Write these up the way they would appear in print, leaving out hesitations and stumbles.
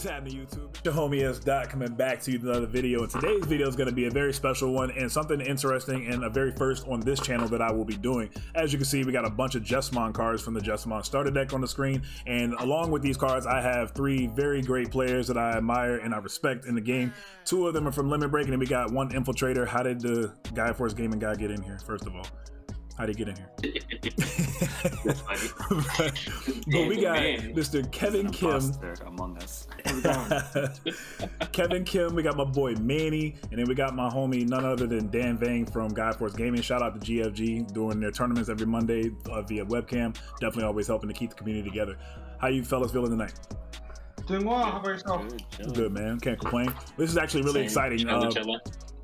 happening, YouTube? It's your homie S. Dot coming back to you with another video, and today's video is going to be a very special one and something interesting and a very first on this channel that I will be doing. As you can see, we got a bunch of Jesmon cards from the Jesmon starter deck on the screen, and along with these cards, I have three very great players that I admire and I respect in the game. Two of them are from Limit Break, and then we got one infiltrator. How did the Guy Force Gaming guy get in here, first of all? How'd he get in here? That's funny. but we got Mr. Kevin Kim among us. Kevin Kim, we got my boy Manny, and then we got my homie none other than Dan Vang from Guy Force Gaming. Shout out to GFG doing their tournaments every Monday via webcam. Definitely always helping to keep the community together. How you fellas feeling tonight? Doing well. How about yourself? Good, man. Can't complain. This is actually really exciting.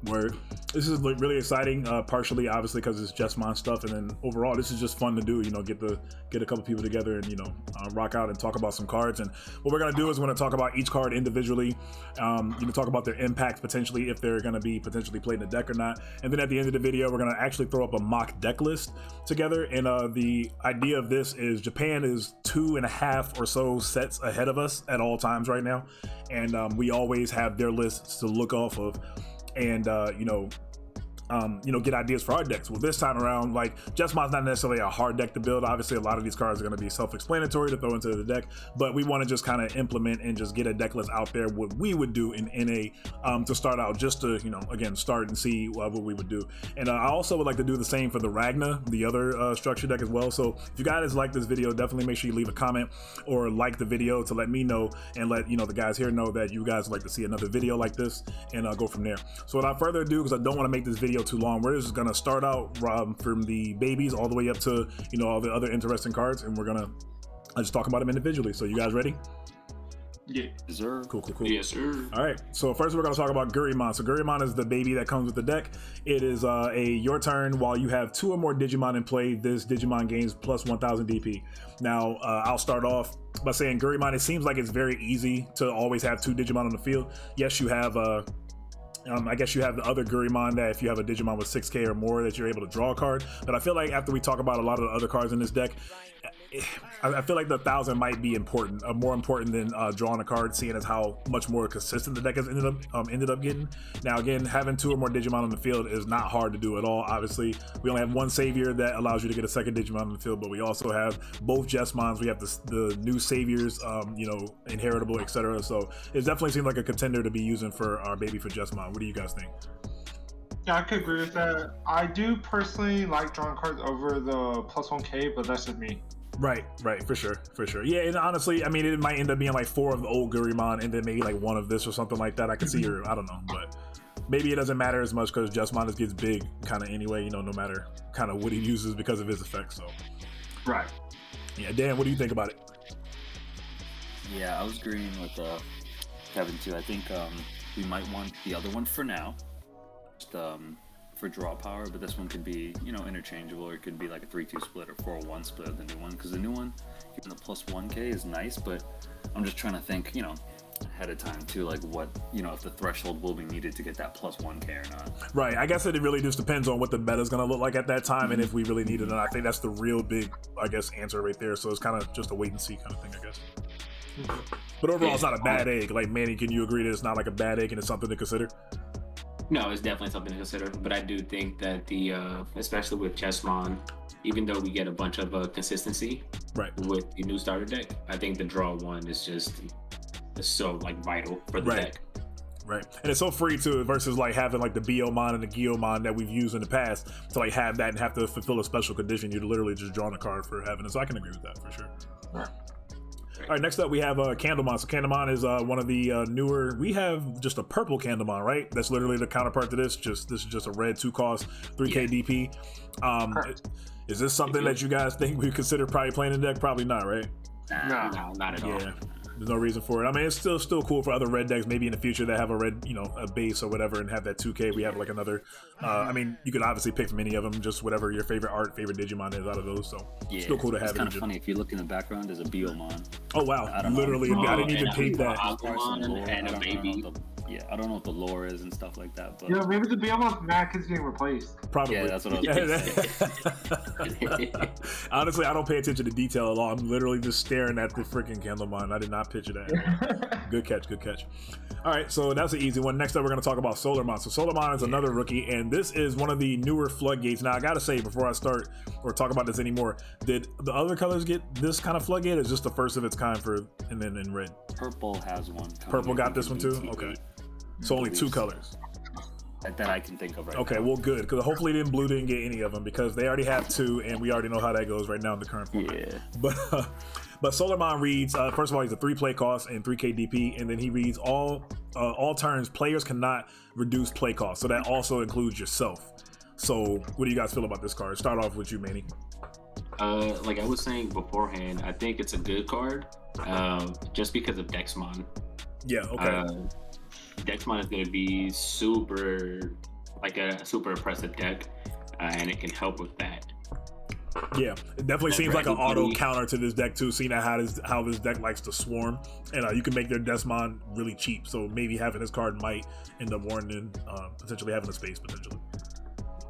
Word. This is really exciting, partially obviously because it's Jesmon stuff, and then overall this is just fun to do, you know, get a couple people together and, you know, rock out and talk about some cards. And what we're going to do is we're going to talk about each card individually, you know, talk about their impact potentially, if they're going to be potentially played in the deck or not. And then at the end of the video, we're going to actually throw up a mock deck list together. And the idea of this is Japan is 2.5 or so sets ahead of us at all times right now, and we always have their lists to look off of and you know, get ideas for our decks. Well, this time around, like, Jesmon's not necessarily a hard deck to build. Obviously, a lot of these cards are going to be self-explanatory to throw into the deck, but we want to just kind of implement and just get a deck list out there, what we would do in NA to start out, just to, you know, again, start and see what we would do. And I also would like to do the same for the Ragna, the other structure deck as well. So if you guys like this video, definitely make sure you leave a comment or like the video to let me know and let, you know, the guys here know that you guys would like to see another video like this, and I'll go from there. So without further ado, because I don't want to make this video too long, we're just gonna start out from the babies all the way up to, you know, all the other interesting cards, and we're gonna just talk about them individually. So you guys ready? Yeah, sir. Cool. Yes, sir. All right, so first we're going to talk about Gurimon. So Gurimon is the baby that comes with the deck. It is your turn while you have 2 or more Digimon in play. This Digimon gains plus 1000 DP. Now, I'll start off by saying Gurimon, it seems like it's very easy to always have 2 Digimon on the field. Yes, you have I guess you have the other Gurimon that if you have a Digimon with 6k or more that you're able to draw a card. But I feel like after we talk about a lot of the other cards in this deck, I feel like the 1000 might be important, more important than drawing a card, seeing as how much more consistent the deck has ended up getting. Now again, having 2 or more Digimon on the field is not hard to do at all. Obviously, we only have one Savior that allows you to get a second Digimon on the field, but we also have both Jesmons. We have the new Saviors, you know, inheritable, etc. So it definitely seems like a contender to be using for our baby for Jesmon. What do you guys think? Yeah, I could agree with that. I do personally like drawing cards over the plus 1k, but that's just me. Right, for sure. Yeah, and honestly, I mean, it might end up being like 4 of the old Gurimon and then maybe like 1 of this or something like that. I can see, or I don't know, but maybe it doesn't matter as much because Jesmon just gets big kind of anyway, you know, no matter kind of what he uses because of his effects. So, right. Yeah, Dan, what do you think about it? Yeah, I was agreeing with Kevin too. I think we might want the other one for now, just for draw power, but this one could be, you know, interchangeable, or it could be like a 3-2 split or 4-1 split of the new one, because the new one, even the plus 1k is nice, but I'm just trying to think, you know, ahead of time too, like what, you know, if the threshold will be needed to get that plus 1k or not. Right, I guess it really just depends on what the meta is going to look like at that time, and if we really need it or not. I think that's the real big, I guess, answer right there. So it's kind of just a wait and see kind of thing, I guess. But overall, it's not a bad egg. Like, Manny, can you agree that it's not like a bad egg and it's something to consider? No, it's definitely something to consider, but I do think that especially with Jesmon, even though we get a bunch of consistency with the new starter deck, I think the draw one is so like vital for the deck. Right, and it's so free too, versus like having like the Biomon and the Gyomon that we've used in the past to like have that and have to fulfill a special condition. You're literally just drawing a card for having it, so I can agree with that for sure. Right. All right, next up we have Candlemon. So Candlemon is one of the newer. We have just a purple Candlemon, right? That's literally the counterpart to this. This is just a red 2 cost, 3k DP. Is this something that you guys think we consider probably playing in the deck? Probably not, right? No, not at all. Yeah. There's no reason for it. I mean, it's still cool for other red decks, maybe in the future that have a red, you know, a base or whatever, and have that 2k. We have like another. I mean, you could obviously pick from any of them, just whatever your favorite Digimon is out of those. So yeah, still cool to have. It's kind of funny if you look in the background. There's a Biomon. Oh wow! Literally, I didn't even peep that. And a baby. Yeah, I don't know what the lore is and stuff like that, but yeah, maybe the Behemoth Mac is getting replaced. Probably. Yeah, that's what I was thinking. Honestly, I don't pay attention to detail at all. I'm literally just staring at the freaking Candlemon. I did not picture that. Good catch. All right, so that's an easy one. Next up, we're going to talk about Solarmon. So Solarmon is another rookie, and this is one of the newer floodgates. Now, I got to say, before I start or talk about this anymore, did the other colors get this kind of floodgate? Or is just the first of its kind and then in red? Purple has one. Purple got this one too? Okay. So only 2 colors. That I can think of right now. Okay, well, good, because hopefully Blue didn't get any of them, because they already have 2, and we already know how that goes right now in the current format. Yeah. But Solarmon reads, first of all, he's a 3 play cost and 3k DP, and then he reads all turns, players cannot reduce play cost, so that also includes yourself. So what do you guys feel about this card? Start off with you, Manny. Like I was saying beforehand, I think it's a good card, just because of Dexmon. Yeah, okay. Dexmon is going to be super oppressive deck, and it can help with that. Yeah, it definitely seems like an auto counter to this deck too, seeing how this deck likes to swarm, and you can make their Desmond really cheap, so maybe having this card might end up warranting potentially having a space potentially.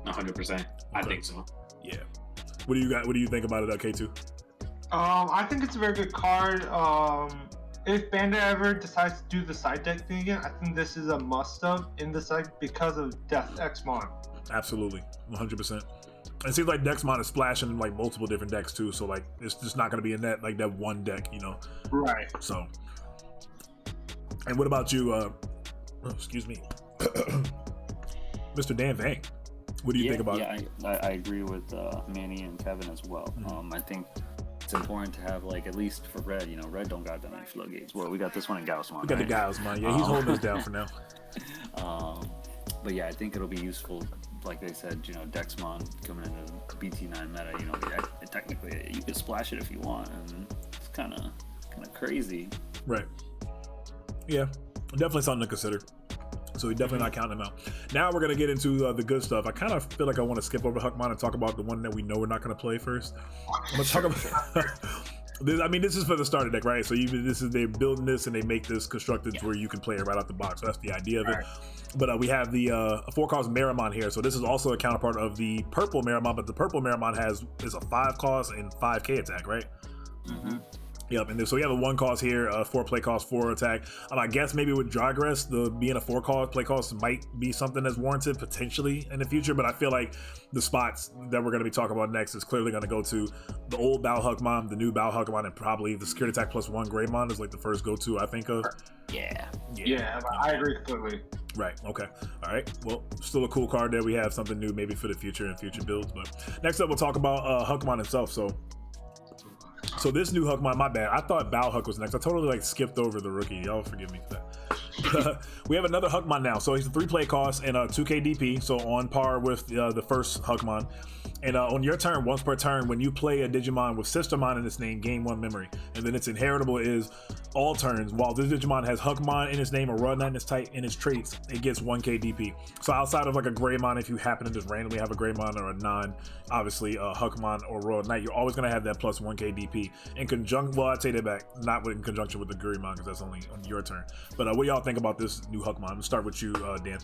100%. I think so. Yeah. What do you got? What do you think about it, K2? I think it's a very good card. If Bandit ever decides to do the side deck thing again, I think this is a must-have in the side because of Death Xmon. Absolutely, 100%. It seems like Dexmon is splashing in like multiple different decks too, so like it's just not going to be in that one deck, Right. So, and what about you? Excuse me, Mr. Dan Vang. What do you think about it? I agree with Manny and Kevin as well. I think it's important to have, like, at least for red, red don't got that many floodgates. Well, we got this one in Gaussmon. We got the Gaussmon. Yeah, he's holding us down for now. But yeah, I think it'll be useful. Like they said, Dexmon coming into BT9 meta, technically you could splash it if you want, and it's kind of crazy. Right. Yeah, definitely something to consider. So we're definitely not counting them out. Now we're going to get into the good stuff. I kind of feel like I want to skip over Hunkman and talk about the one that we know we're not going to play first. I'm going to talk about... this is for the starter deck, right? So they're building this and they make this constructed where you can play it right out the box. So that's the idea of it. But we have the 4-cost Maramon here. So this is also a counterpart of the purple Maramon, but the purple Maramon is a 5-cost and 5k attack, right? Mm-hmm. Yep, and so we have a 1-cost here, 4 play cost, 4 attack. I guess maybe with Digress, being a 4-cost play cost might be something that's warranted potentially in the future, but I feel like the spots that we're going to be talking about next is clearly going to go to the old Bao Hunkman, the new Bao Hunkman, and probably the security attack plus 1 Greymon is like the first go-to I think of. Yeah, I agree completely. Right, okay. All right, well, still a cool card there. We have something new maybe for the future and future builds, but next up we'll talk about Hunkman himself. So this new Hunkman, my bad. I thought Balhuk was next. I totally skipped over the rookie. Y'all forgive me for that. We have another Hunkman now. So he's a 3 play cost and a 2k DP. So on par with the first Hunkman. And on your turn, once per turn, when you play a Digimon with Sistermon in its name, gain 1 memory. And then its inheritable is all turns. While this Digimon has Hunkmon in its name or Raw Knight in its type in its traits, it gets 1k DP. So outside of like a Greymon, if you happen to just randomly have a Greymon or a non, obviously Hunkmon or Raw Knight, you're always going to have that plus 1k DP. In conjunction, well, I'd take that back, not in conjunction with the Gurimon because that's only on your turn. But what do y'all think about this new Hunkmon? Let's start with you, Dan.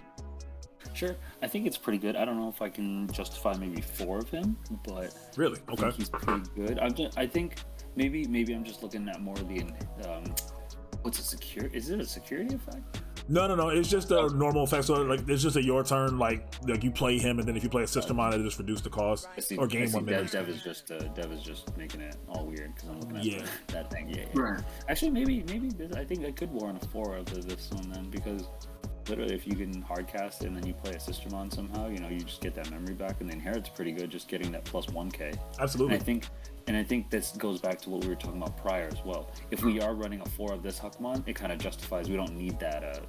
Sure, I think it's pretty good. I don't know if I can justify maybe 4 of him, but really, okay, I think he's pretty good. I think maybe I'm just looking at more of the what's a secure? Is it a security effect? No. It's just a normal effect. So like, it's just your turn. Like you play him, and then if you play a system on it, just reduce the cost or gain 1 memory. Dev is just making it all weird because I'm looking at that thing. Yeah. Right. Actually, maybe I think I could warrant a 4 of this one then, because literally if you can hardcast it and then you play a Sistermon somehow, you just get that memory back, and the inherit's pretty good, just getting that plus 1k. Absolutely. And I think this goes back to what we were talking about prior as well. If we are running a 4 of this Hunkmon, it kind of justifies we don't need that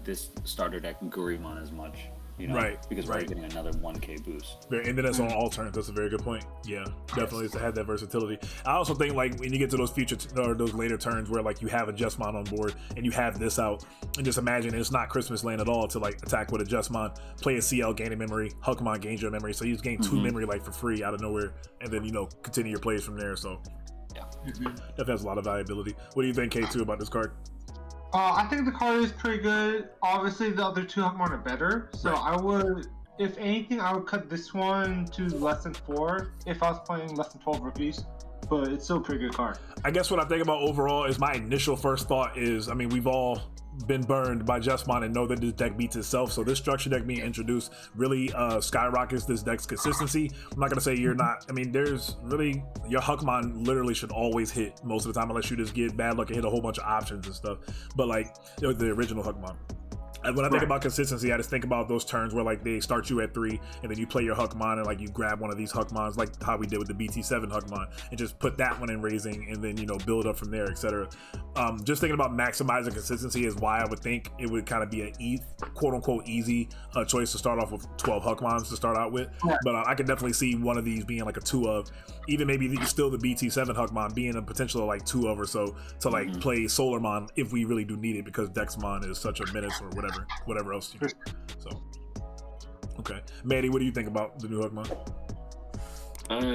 this starter deck Gurimon as much. Right, because we're getting another 1k boost. And then it's on all turns. That's a very good point. Yeah, definitely to have that versatility. I also think like when you get to those future or those later turns where like you have a Jesmon on board and you have this out, and just imagine it's not Christmas Land at all to like attack with a Jesmon, play a CL, gain a memory, Hunkmon gains your memory, so you just gain 2 memory like for free out of nowhere, and then continue your plays from there. So definitely has a lot of valuability. What do you think, K2, about this card? I think the card is pretty good. Obviously, the other two Hunkman are better. So I would, if anything, I would cut this one to less than 4 if I was playing less than 12 rookies. But it's still a pretty good card. I guess what I think about overall is my initial first thought is, I mean, we've all been burned by Jesmon and know that this deck beats itself. So this structure deck being introduced really skyrockets this deck's consistency. I'm not gonna say you're not. I mean, there's really, your Hunkman literally should always hit most of the time, unless you just get bad luck and hit a whole bunch of options and stuff. But like the original Hunkman. And when I think about consistency, I just think about those turns where like they start you at 3 and then you play your Hunkman and like you grab one of these Hunkmans, like how we did with the BT7 Hunkman, and just put that one in raising and then, you know, build up from there, etc. Just thinking about maximizing consistency is why I would think it would kind of be a quote unquote easy choice to start off with 12 Hunkmans to start out with. But I could definitely see one of these being like a 2 of, even maybe still the BT7 Hunkman being a potential of like 2 of or so to like play Solarmon if we really do need it, because Dexmon is such a menace or whatever else you do. So okay, Manny, what do you think about the new Hunkman?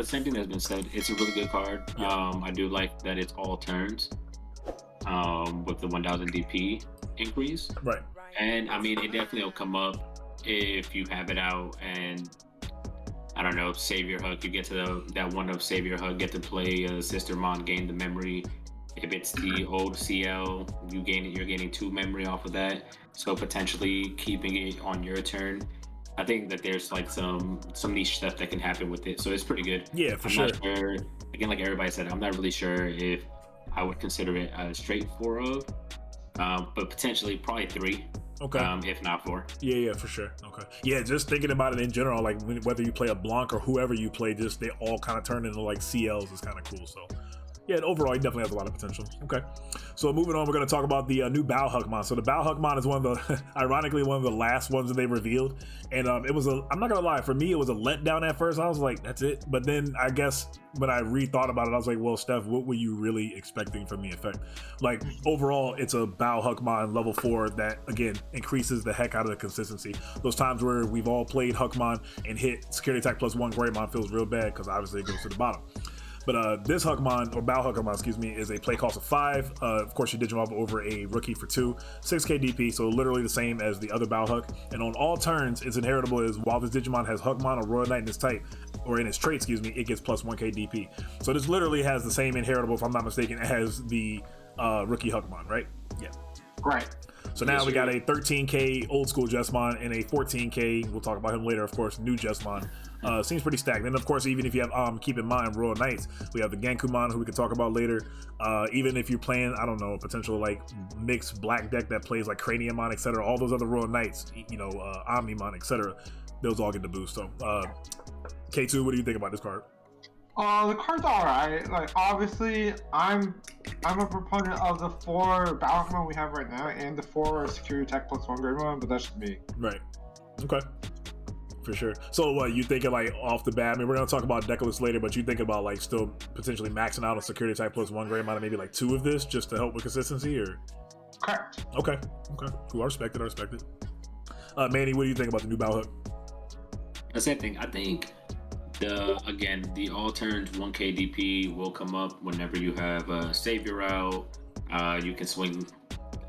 Same thing that's been said. It's a really good card. I do like that it's all turns with the 1000 DP increase. Right. And I mean, it definitely will come up if you have it out and I don't know, Savior Hug. You get to that one of Savior Hug, get to play Sistermon, gain the memory. If it's the old CL, you're gaining 2 memory off of that. So potentially keeping it on your turn. I think that there's like some niche stuff that can happen with it. So it's pretty good. Yeah, for I'm sure. Not sure. Again, like everybody said, I'm not really sure if I would consider it a straight 4 of, but potentially probably 3. Okay. If not 4. Yeah, for sure. Okay. Yeah, just thinking about it in general, like whether you play a Blanc or whoever you play, just they all kind of turn into like CLs is kind of cool. So yeah, overall, he definitely has a lot of potential. Okay, so moving on, we're going to talk about the new Bao Hunkman. So the Bao Hunkman is one of the, ironically, one of the last ones that they revealed. And it was I'm not going to lie, for me, it was a letdown at first. I was like, that's it. But then I guess when I rethought about it, I was like, well, Steph, what were you really expecting from the effect? Like, overall, it's a Bao Hunkman level 4 that, again, increases the heck out of the consistency. Those times where we've all played Hunkman and hit security attack +1 Greymon feels real bad because obviously it goes to the bottom. But this Hunkman, or Bao Hunkman, excuse me, is a play cost of 5. Of course, you Digimon over a rookie for 2, 6k DP, so literally the same as the other Bao Hunk. And on all turns, its inheritable is while this Digimon has Hunkman or Royal Knight in its type, or in its trait, excuse me, it gets plus 1k DP. So this literally has the same inheritable, if I'm not mistaken, as the rookie Hunkman, right? Yeah. Right. So now we got a 13k old school Jesmon and a 14k, we'll talk about him later, of course, new Jesmon. Seems pretty stacked. And of course, even if you have, keep in mind, Royal Knights, we have the Gankumon, who we can talk about later. Even if you're playing, I don't know, a potential like mixed black deck that plays like Craniumon, etc., all those other Royal Knights, you know, Omnimon, etc., those all get the boost. So, K2, what do you think about this card? The card's alright. Like, obviously, I'm a proponent of the 4 Battle Hunkman we have right now and the 4 security attack +1 Greymon, but that's just me. Right. Okay. For sure. So what, you thinking like off the bat, I mean, we're going to talk about Decalus later, but you thinking about like still potentially maxing out on security attack +1 Greymon and maybe like 2 of this just to help with consistency, or? Correct. Okay. Cool. I respect it. Manny, what do you think about the new Bao Hunk? The same thing. I think the all turns 1k DP will come up whenever you have a Savior out. You can swing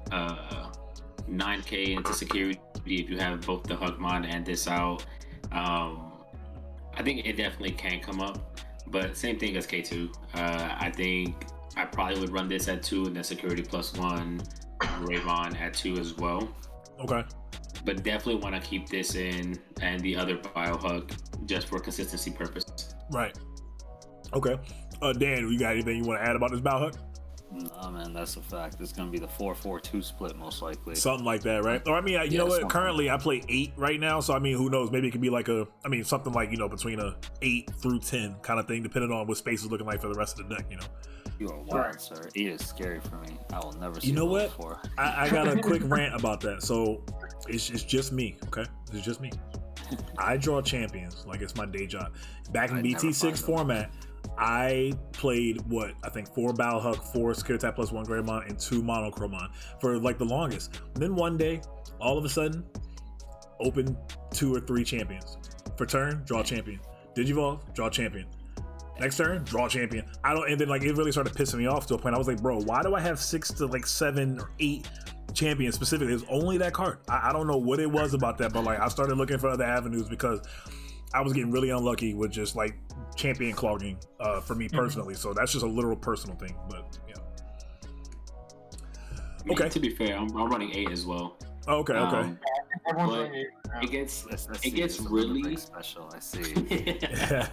9k into security if you have both the Hunkman and this out. I think it definitely can come up, but same thing as K2. I think I probably would run this at 2 and then security +1 Greymon at 2 as well. Okay. But definitely want to keep this in and the other Biohug just for consistency purposes. Right. Okay. Dan, you got anything you want to add about this Biohug? Nah, man, that's a fact. It's gonna be the 4-4-2 split most likely. Something like that, right? Or I mean, you know what? Currently, I play 8 right now, so I mean, who knows? Maybe it could be like something like, you know, between a 8 through 10 kind of thing, depending on what space is looking like for the rest of the deck. You know. You are wild, sir. 8 is scary for me. I will never see. You know what? Before. I got a quick rant about that. So it's just me, okay? It's just me. I draw champions like it's my day job. Back in BT6 format, I played I think 4 Balhug, 4 Security Attack +1 Greymon, and 2 Monochromon for like the longest. And then one day, all of a sudden, open 2 or 3 champions. For turn, draw champion. Digivolve, draw champion. Next turn, draw champion. And then like it really started pissing me off to a point. I was like, bro, why do I have 6 to like 7 or 8 champion specifically, it was only that card. I don't know what it was about that, but like I started looking for other avenues because I was getting really unlucky with just like champion clogging for me personally. So that's just a literal personal thing. But yeah. Okay. To be fair, I'm running 8 as well. Okay. But it gets really special. I see. Yeah.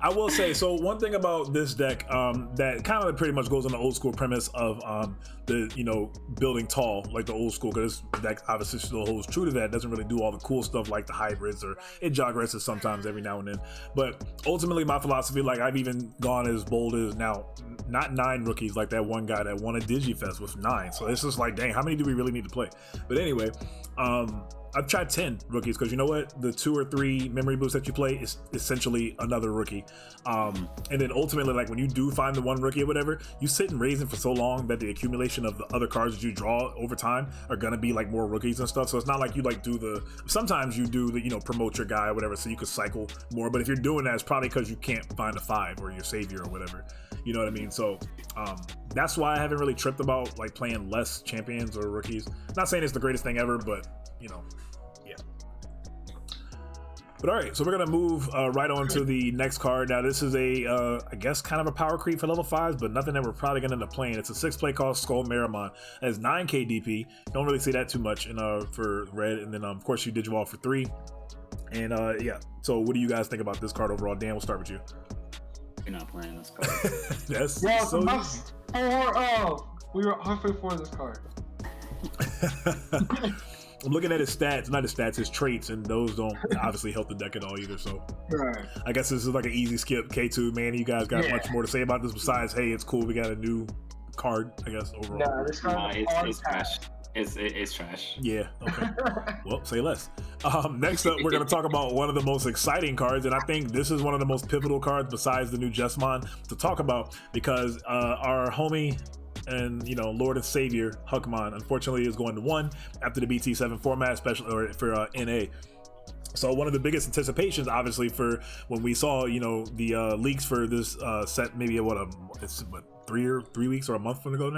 I will say, so one thing about this deck that kind of pretty much goes on the old school premise of the building tall like the old school, because this deck obviously still holds true to that. It doesn't really do all the cool stuff like the hybrids, or it jogresses sometimes every now and then. But ultimately, my philosophy, like I've even gone as bold as now, not 9 rookies like that one guy that won a DigiFest with 9. So it's just like, dang, how many do we really need to play? But anyway, I've tried 10 rookies because you know what? The 2 or 3 memory boosts that you play is essentially another rookie. And then ultimately, like when you do find the one rookie or whatever, you sit and raise him for so long that the accumulation of the other cards that you draw over time are gonna be like more rookies and stuff. So it's not like you like sometimes you do the promote your guy or whatever so you could cycle more. But if you're doing that, it's probably because you can't find a 5 or your savior or whatever. You know what I mean? So that's why I haven't really tripped about like playing less champions or rookies. Not saying it's the greatest thing ever, but yeah. But all right, so we're gonna move right on to the next card. Now this is I guess kind of a power creep for level 5s, but nothing that we're probably gonna end up playing. It's a 6 play called Skull Maramon. It has 9k DP. Don't really see that too much for red, and then of course you Digivolve for 3. And yeah. So what do you guys think about this card overall? Dan, we'll start with you. You're not playing this card. That's so we were halfway for this card. I'm looking at his stats, not his stats, his traits, and those don't obviously help the deck at all either. So right. I guess this is like an easy skip. K2, Manny, you guys got much more to say about this besides, hey, it's cool, we got a new card, I guess, overall. No, this card it's trash. It's trash. Yeah, okay. Well, say less. Next up, we're going to talk about one of the most exciting cards, and I think this is one of the most pivotal cards besides the new Jesmon to talk about, because our homie and Lord and Savior Hunkman unfortunately is going to 1 after the BT7 format, especially for NA. So one of the biggest anticipations, obviously, for when we saw the leaks for this set, maybe it's 3 weeks or a month ago,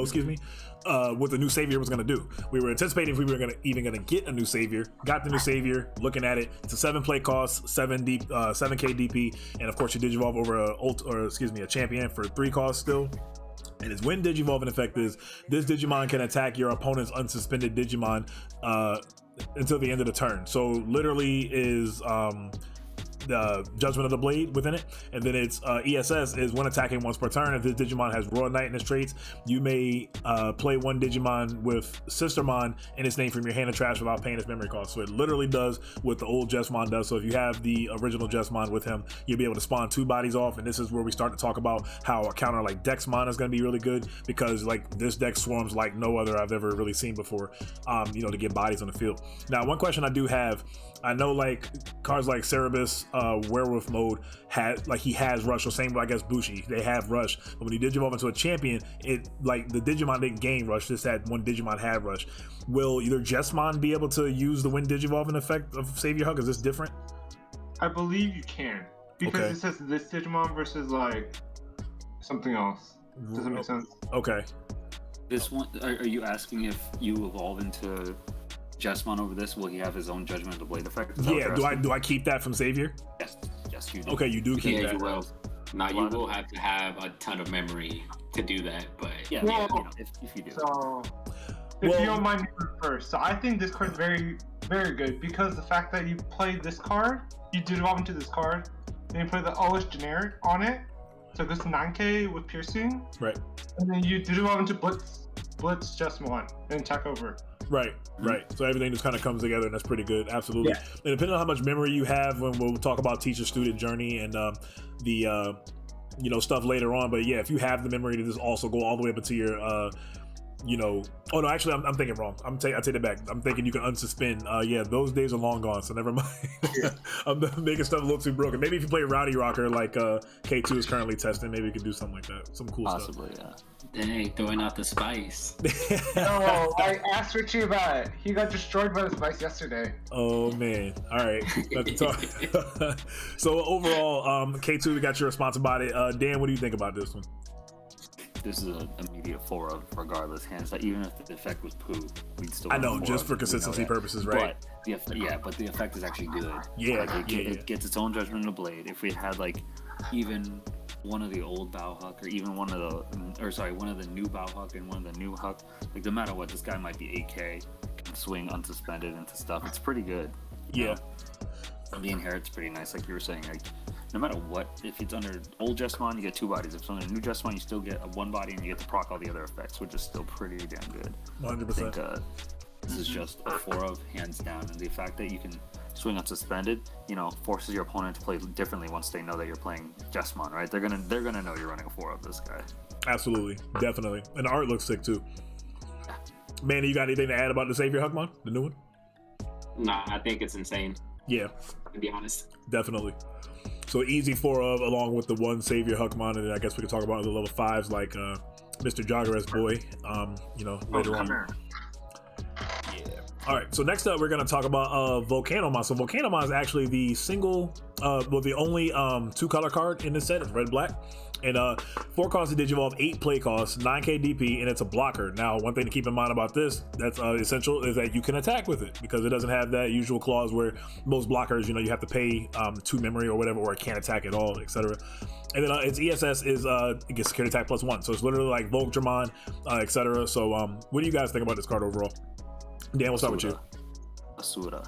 excuse me. What the new Savior was going to do. We were anticipating if we were even going to get a new Savior. Got the new Savior, looking at it. It's a 7 play cost, 7k DP, and of course you Digivolve over a champion for 3 cost still. And its when Digivolve in effect is, this Digimon can attack your opponent's unsuspended Digimon until the end of the turn. So literally is the Judgment of the Blade within it, and then its ESS is when attacking once per turn. If this Digimon has Royal Knight in its traits, you may play one Digimon with Sistermon in its name from your hand of trash without paying its memory cost. So it literally does what the old Jesmon does. So if you have the original Jesmon with him, you'll be able to spawn 2 bodies off, and this is where we start to talk about how a counter like Dexmon is going to be really good, because like this deck swarms like no other I've ever really seen before, to get bodies on the field. Now, one question I do have, I know like cards like Cerebus, Werewolf mode he has rush, or same I guess Bushi, they have rush, but when you Digivolve into a champion, it like the Digimon didn't gain rush, just that one Digimon had rush. Will either Jesmon be able to use the Wind Digivolve in effect of Savior Hug? Is this different? I believe you can, because it says this Digimon versus like something else. Does that make sense? Okay. This one, are you asking if you evolve into Jesmon over this, will he have his own Judgment of the Blade effect? Yeah, do I keep that from Savior? Yes, you do. Okay, you do keep that. You will. Now you will have to have a ton of memory to do that, but if you do. So, if you don't mind me first, so I think this card is very, very good, because the fact that you play this card, you Digivolve into this card, then you play the OS generic on it, so it goes to 9k with piercing, right? And then you Digivolve into Blitz Jesmon and attack over. Right. So everything just kind of comes together, and that's pretty good. Absolutely. Yeah. And depending on how much memory you have, when we'll talk about teacher-student journey and the stuff later on. But yeah, if you have the memory to just also go all the way up into your oh no, actually I'm thinking wrong. I take it back. I'm thinking you can unsuspend. Yeah, those days are long gone, so never mind. Yeah. I'm making stuff a little too broken. Maybe if you play Rowdy Rocker like K2 is currently testing, maybe you could do something like that. Some cool stuff. Possibly, yeah. Dang, throwing out the spice. No, I asked Richie about it. He got destroyed by the spice yesterday. Oh man. All right. So overall, K2, we got your response about it. Dan, what do you think about this one? this is an immediate 4 of regardless. Hands that even if the effect was poo, we'd still. I know, just for consistency purposes, right? But the effect is actually good. Yeah, like it gets its own judgment in the blade. If we had like even one of the old Bauhuck or even one of the new Bauhuck and one of the new Huck, like no matter what, this guy might be 8K, can swing unsuspended into stuff. It's pretty good. Yeah. And the inherit's pretty nice, like you were saying. Like no matter what, if it's under old Jesmon, you get 2 bodies. If it's under new Jesmon, you still get 1 body and you get to proc all the other effects, which is still pretty damn good. 100%. I think this is just a 4 of hands down, and the fact that you can swing unsuspended, forces your opponent to play differently once they know that you're playing Jesmon, right? They're gonna know you're running a 4 of this guy. Absolutely, definitely, and the art looks sick too. Manny, you got anything to add about the Savior Hunkman, the new one? Nah, I think it's insane. Yeah, to be honest. Definitely. So easy 4 of, along with the 1 Savior Hunkman, and then I guess we could talk about the level 5s like Mr. Jogger's boy. Later on. All right, so next up, we're going to talk about Volcanomon. So Volcanomon is actually the the only 2-color card in this set. It's red-black. And 4 costs to Digivolve, 8 play costs, 9k DP, and it's a blocker. Now, one thing to keep in mind about this that's essential is that you can attack with it because it doesn't have that usual clause where most blockers, you have to pay 2 memory or whatever, or it can't attack at all, etc. And then its ESS is it gets security attack +1. So it's literally like Voltramon, etc. So what do you guys think about this card overall? Dan, we'll start with you. Asura.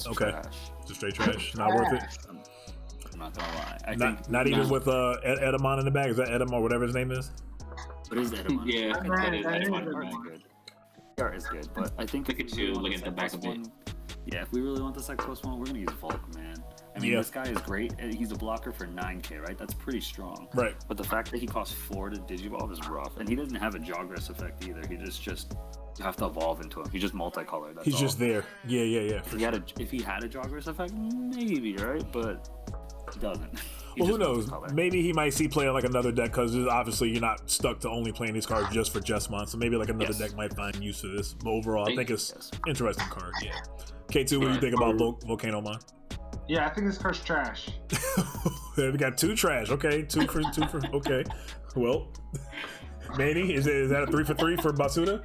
Okay. Trash. Just straight trash. Not worth it. I'm not gonna lie. Not even with Edamon in the bag. Is that Edamon or whatever his name is? What is Edamon? Yeah, that is Edamon. The art is good, but I think look at you, look at the back of it. Yeah, if we really want the Sex Plus one, we're gonna use Volkman. I mean, this guy is great. He's a blocker for 9k, right? That's pretty strong. Right. But the fact that he costs 4 to Digivolve is rough, and he doesn't have a Jogress effect either. He just you have to evolve into him. He's just multicolored. He's just there. Yeah. If he had a Jogress effect, maybe, right? But he doesn't. Well, who knows? Maybe he might see play like another deck because obviously you're not stuck to only playing these cards just for Jesmon. So maybe like another deck might find use for this. But overall, I think it's interesting card. Yeah. K2, what do you think about Volcanomon? Yeah, I think this card's trash. We got 2 trash. Okay, 2 for okay. Well, Manny, is that a 3 for 3 for Basuda?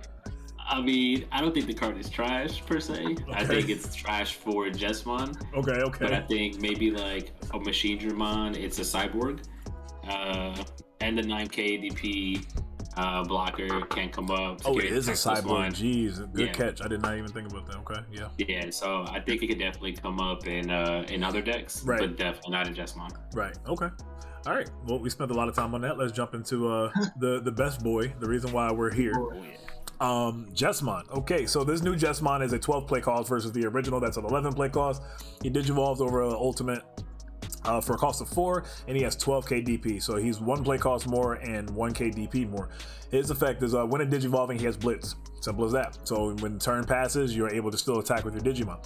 I mean, I don't think the card is trash per se. Okay. I think it's trash for Jesmon. Okay. But I think maybe like a Machine Dramon, it's a cyborg. And the 9k DP blocker can come up. Oh, it is a cyborg. Jeez, good catch. I did not even think about that. Okay, yeah. Yeah, so I think it could definitely come up in other decks, but definitely not in Jesmon. Right. Okay. All right. Well, we spent a lot of time on that. Let's jump into the best boy. The reason why we're here. Oh, yeah. Jesmon. Okay, so this new Jesmon is a 12 play cost versus the original that's an 11 play cost. He digivolves over an ultimate for a cost of 4, and he has 12k DP. So he's 1 play cost more and 1k DP more. His effect is when it digivolving, he has Blitz. Simple as that. So when turn passes, you're able to still attack with your Digimon.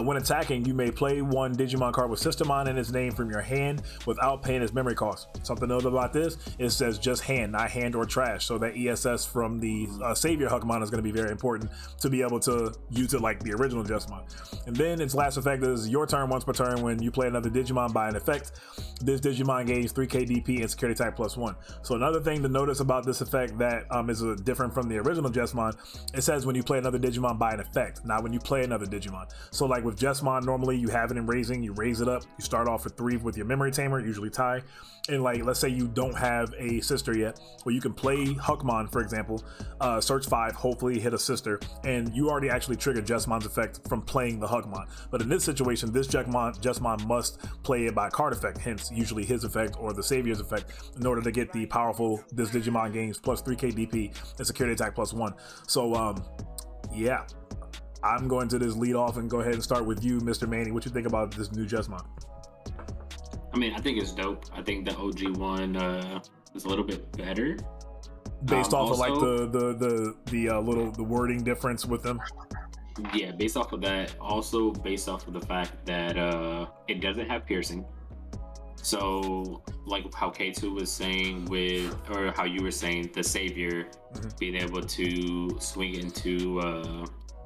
When attacking, you may play 1 Digimon card with Systemon in its name from your hand without paying its memory cost. Something to note about this, it says just hand, not hand or trash. So that ESS from the Savior Hunkman is going to be very important to be able to use it like the original Jesmon. And then its last effect is your turn once per turn. When you play another Digimon by an effect, this Digimon gains 3k DP and security type +1. So another thing to notice about this effect that is different from the original Jesmon, it says when you play another Digimon by an effect, not when you play another Digimon. So like with Jesmon, normally you have it in raising, you raise it up, you start off with 3 with your memory tamer, usually tie, and like let's say you don't have a sister yet, well you can play Hunkman, for example, search 5, hopefully hit a sister, and you already actually trigger Jesmon's effect from playing the Hunkman. But in this situation, this Jesmon must play it by card effect, hence usually his effect or the Savior's effect, in order to get the powerful this Digimon gains plus 3k DP and security attack +1. So yeah, I'm going to this lead off and go ahead and start with you, Mr. Manny. What you think about this new Jesmon? I mean, I think it's dope. I think the OG one is a little bit better. Based off of like the wording difference with them. Yeah, based off of that. Also based off of the fact that it doesn't have piercing. So like how K2 was saying or how you were saying, the Savior being able to swing into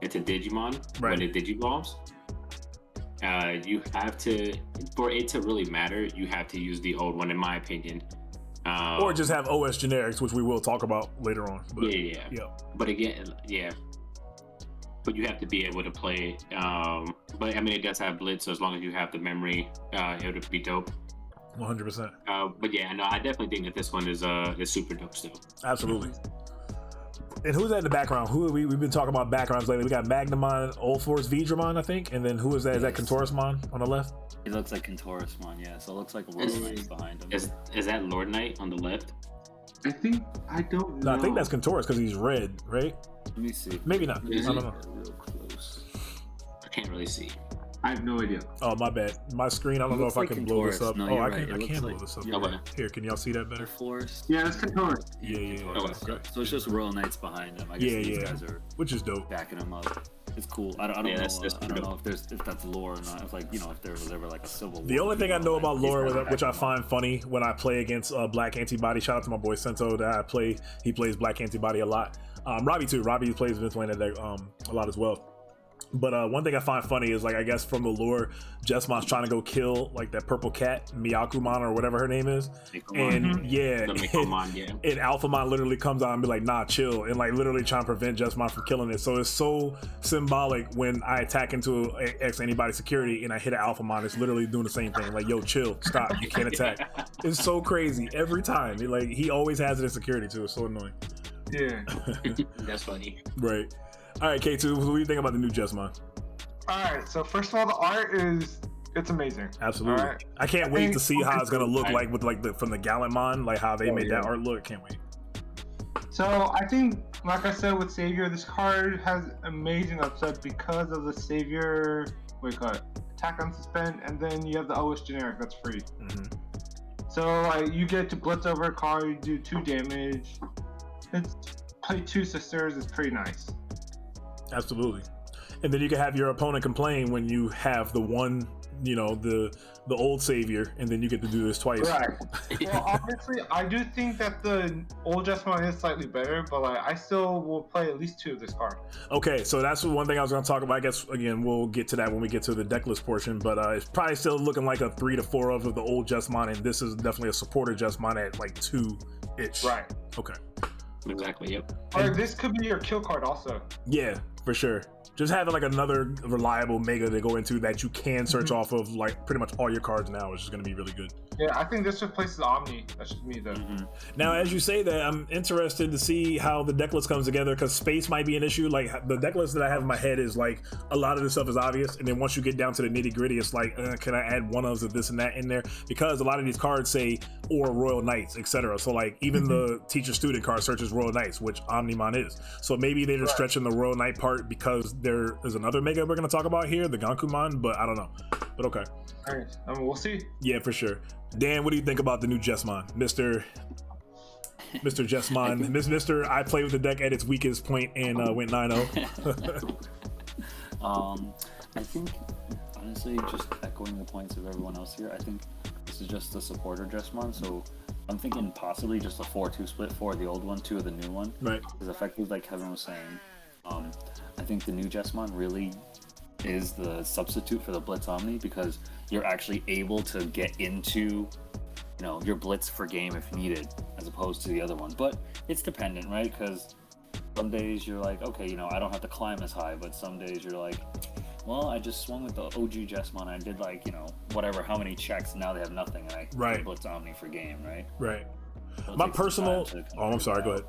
Digimon when it digivolves. You have to, for it to really matter, you have to use the old one, in my opinion. Or just have OS generics, which we will talk about later on. But, yeah. But again, but you have to be able to play. But I mean, it does have blitz, so as long as you have the memory, it would be dope. 100%. But yeah, no, I definitely think that this one is super dope still. Absolutely. And who's that in the background? We've been talking about backgrounds lately. We got Magnamon, Old Force Veedramon, I think, and then who is that? Is that Contourusmon on the left? He looks like Contourusmon, yeah. So it looks like a World Knight behind him. Is that Lord Knight on the left? I don't know. No, I think that's Contourus because he's red, right? Let me see. Maybe not. I don't know. Real close. I can't really see. I have no idea. Oh, my bad. My screen, I don't know if I can blow this up. No, I right. can blow this up. Okay. Here, can y'all see that better? Force. Yeah, it's Contourus. Yeah. Okay. So it's just Royal Knights behind him. I guess these guys are which is dope. backing him up. It's cool. I don't know. I don't know if that's lore or not. It's like, if there was ever like a civil war. The only thing I know about lore, which I find funny when I play against Black Antibody. Shout out to my boy Sento that I play. He plays Black Antibody a lot. Robbie too. Robbie plays been playing that a lot as well. But one thing I find funny is, like, I guess from the lore, Jesmon's trying to go kill like that purple cat, Miyakumon or whatever her name is. And and Alphamon literally comes out and be like, nah, chill, and like literally trying to prevent Jesmon from killing it. So it's so symbolic when I attack into X antibody security and I hit an Alphamon, it's literally doing the same thing. Like, yo, chill, stop, you can't attack. It's so crazy every time. He always has it in security too. It's so annoying. Yeah. That's funny. Right. All right, K2, what do you think about the new Jesmon? All right, so first of all, the art it's amazing. Absolutely. Right. I can't wait to see how it's gonna look like with from the Gallantmon, like how they made that art look. Can't wait. So I think, like I said with Savior, this card has amazing upside because of the Savior. Attack on suspend, and then you have the OS generic that's free. Mm-hmm. So you get to blitz over a card, you do 2 damage. Play 2 sisters. It's pretty nice. Absolutely. And then you can have your opponent complain when you have the one, the old Savior, and then you get to do this twice. Right. Well, obviously, I do think that the old Jesmon is slightly better, but I still will play at least 2 of this card. Okay, so that's one thing I was going to talk about. I guess, again, we'll get to that when we get to the deck list portion, but it's probably still looking like a 3 to 4 of the old Jesmon, and this is definitely a supporter Jesmon at like 2-ish. Right. Okay. Exactly, yep. Or this could be your kill card also. Yeah, for sure. Just having like another reliable mega to go into that you can search off of like pretty much all your cards now is just going to be really good. Yeah, I think this replaces Omni. That's just me though. Mm-hmm. Now, as you say that, I'm interested to see how the deck list comes together because space might be an issue. Like the deck list that I have in my head is like a lot of this stuff is obvious, and then once you get down to the nitty gritty, it's like, can I add one of this and that in there? Because a lot of these cards say or Royal Knights, etc. So like even the teacher student card searches Royal Knights, which Omnimon is. So maybe they're just stretching the Royal Knight part because there is another mega we're going to talk about here, the Gankumon, but I don't know. But okay. All right, we'll see. Yeah, for sure. Dan, what do you think about the new Jesmon, Mr. Jesmon, Mr. I played with the deck at its weakest point and went 9-0. I think honestly, just echoing the points of everyone else here, I think this is just a supporter Jesmon, so I'm thinking possibly just a 4-2 split, 4 of the old one, 2 of the new one. Right. Because effectively, like Kevin was saying, I think the new Jesmon really is the substitute for the Blitz Omni because you're actually able to get into, your Blitz for game if needed, as opposed to the other one. But it's dependent, right? Because some days you're like, okay, I don't have to climb as high, but some days you're like, well, I just swung with the OG Jesmon. I did whatever, how many checks, and now they have nothing, and I Blitz Omni for game, right? Right. So my personal. Oh, I'm sorry. Go ahead.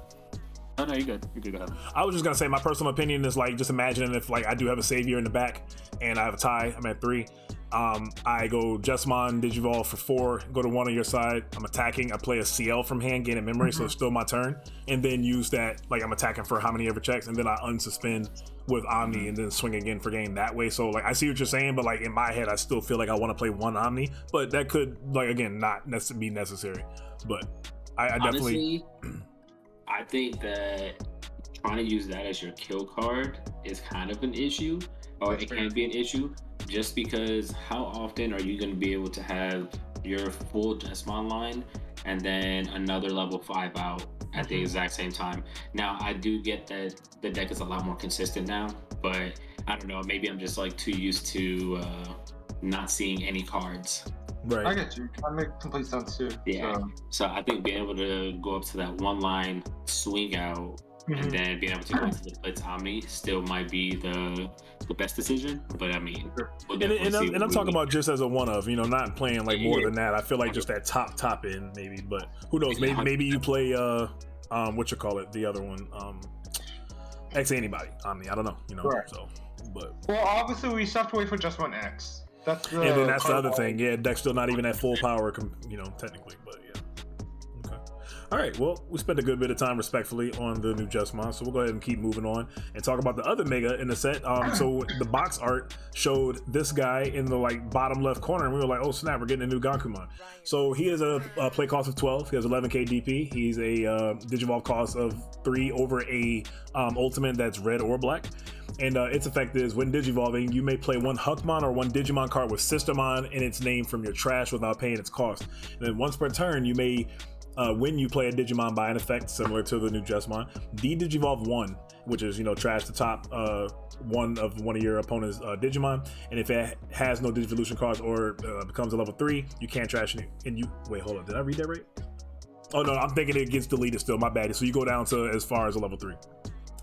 Oh, no, you're good. You're good. Go ahead. I was just gonna say my personal opinion is like just imagining if I do have a Savior in the back and I have a tie. I'm at 3. I go Jesmon, Digivolve for 4, go to 1 on your side. I'm attacking. I play a CL from hand, gain a memory, so it's still my turn. And then use that, I'm attacking for how many ever checks, and then I unsuspend with Omni and then swing again for game that way. So I see what you're saying, but in my head, I still feel like I want to play 1 Omni, but that could again not be necessary. But I definitely. Honestly, I think that trying to use that as your kill card is kind of an issue, or it can be an issue, just because how often are you going to be able to have your full Jesmon line and then another level 5 out at the exact same time? Now, I do get that the deck is a lot more consistent now, but I don't know, maybe I'm just too used to not seeing any cards Right. I get you. That makes complete sense too. Yeah. So I think being able to go up to that one line, swing out, and then being able to go into the blitz Omni still might be the best decision. But I mean, and I'm talking about just as a one of, you know, not playing like more than that. I feel like just that top end maybe, but who knows? Maybe you play what you call it, the other one, X anybody Omni. I don't know, you know. Right. So, but well, obviously we still have to wait for just one X. That's the and then that's the other thing. Yeah, deck's still not even at full power, you know, technically, but yeah. Okay. All right. Well, we spent a good bit of time respectfully on the new Jesmon, so we'll go ahead and keep moving on and talk about the other mega in the set. So the box art showed this guy in the like bottom left corner, and we were like, oh snap, we're getting a new Gankumon. So he is a play cost of 12. He has 11k DP. He's a Digivolve cost of 3 over a ultimate that's red or black. And its effect is when Digivolving, you may play one Hunkman or one Digimon card with Systemon in its name from your trash without paying its cost. And then once per turn, you may, when you play a Digimon by an effect similar to the new Jesmon, de-Digivolve 1, which is, you know, trash the top one of your opponent's Digimon. And if it has no Digivolution cost or becomes a level 3, you can't trash it. And you, wait, hold on, did I read that right? Oh no, I'm thinking it gets deleted still, my bad. So you go down to as far as a level 3.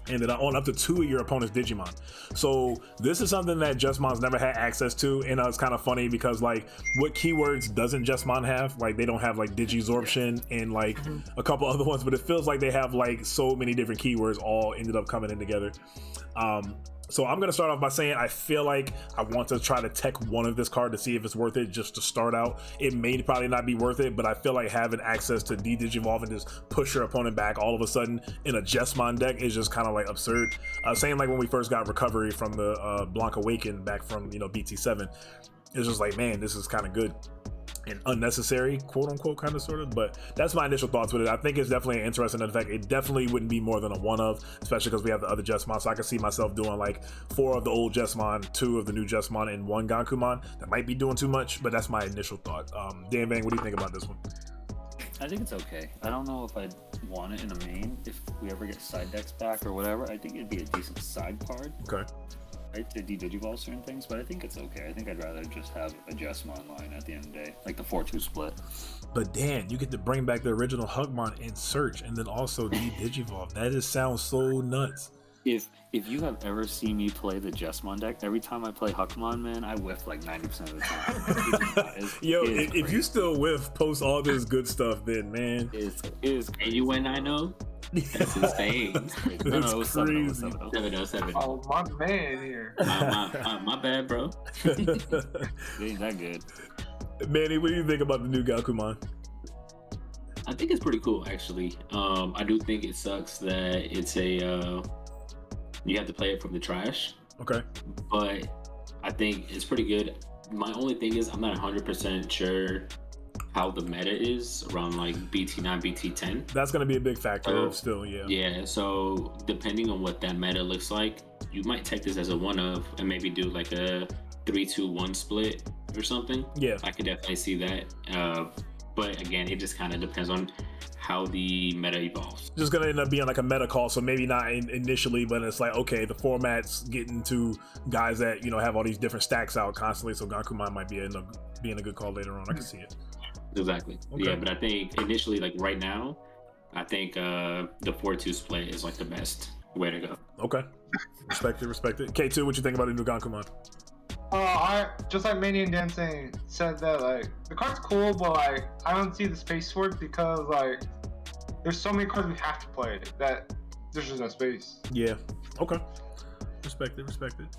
And then on up to 2 of your opponent's Digimon. So this is something that Jesmon's never had access to, and it's kind of funny because like what keywords doesn't Jesmon have? Like they don't have like Digisorption and like a couple other ones, but it feels like they have like so many different keywords all ended up coming in together. So I'm gonna start off by saying I feel like I want to try to tech one of this card to see if it's worth it just to start out. It may probably not be worth it, but I feel like having access to de-Digivolve and just push your opponent back all of a sudden in a Jesmon deck is just kind of like absurd. Same like when we first got Recovery from the Blanc Awaken back from, you know, BT7. It's just like, man, this is kind of good and unnecessary, quote unquote, kind of sort of, but that's my initial thoughts with it. I think it's definitely an interesting effect. It definitely wouldn't be more than a one of, especially because we have the other Jesmon, so I can see myself doing like 4 of the old Jesmon, 2 of the new Jesmon, and 1 Gankumon. That might be doing too much, but that's my initial thought. Dan Vang, what do you think about this one? I think it's okay. I don't know if I'd want it in a main if we ever get side decks back or whatever. I think it'd be a decent side card. Okay. Right, to de-Digivolve certain things, but I think it's okay. I think I'd rather just have a Jesmon line at the end of the day, like the 4-2 split. But Dan, you get to bring back the original Hunkman in Search and then also de-Digivolve. That just sounds so nuts. If you have ever seen me play the Jesmon deck, every time I play Hunkman, man, I whiff like 90% of the time. Yo, if you still whiff post all this good stuff, then man, and you went 9-0. That's insane. No, it was crazy. 707. Oh, my man here. My bad, bro. It ain't that good. Manny, what do you think about the new Gankumon? I think it's pretty cool, actually. I do think it sucks that it's a you have to play it from the trash. Okay. But I think it's pretty good. My only thing is I'm not 100% sure how the meta is around like BT9, BT10. That's going to be a big factor still, yeah. Yeah, so depending on what that meta looks like, you might take this as a one of and maybe do like a 3-2-1 split or something. Yeah. I could definitely see that. But again, it just kind of depends on how the meta evolves. Just gonna end up being like a meta call, so maybe not initially, but it's like, okay, the format's getting to guys that, you know, have all these different stacks out constantly, so Gankumon might be being a good call later on. I can see it. Exactly. Okay. Yeah, but I think initially, like right now, I think the 4-2 split is like the best way to go. Okay. Respect it. K2, what you think about the new Gankumon? I just like Manny and Dan said that like the card's cool, but like I don't see the space for it because like there's so many cards we have to play that there's just no space. Yeah. Okay. Respect it.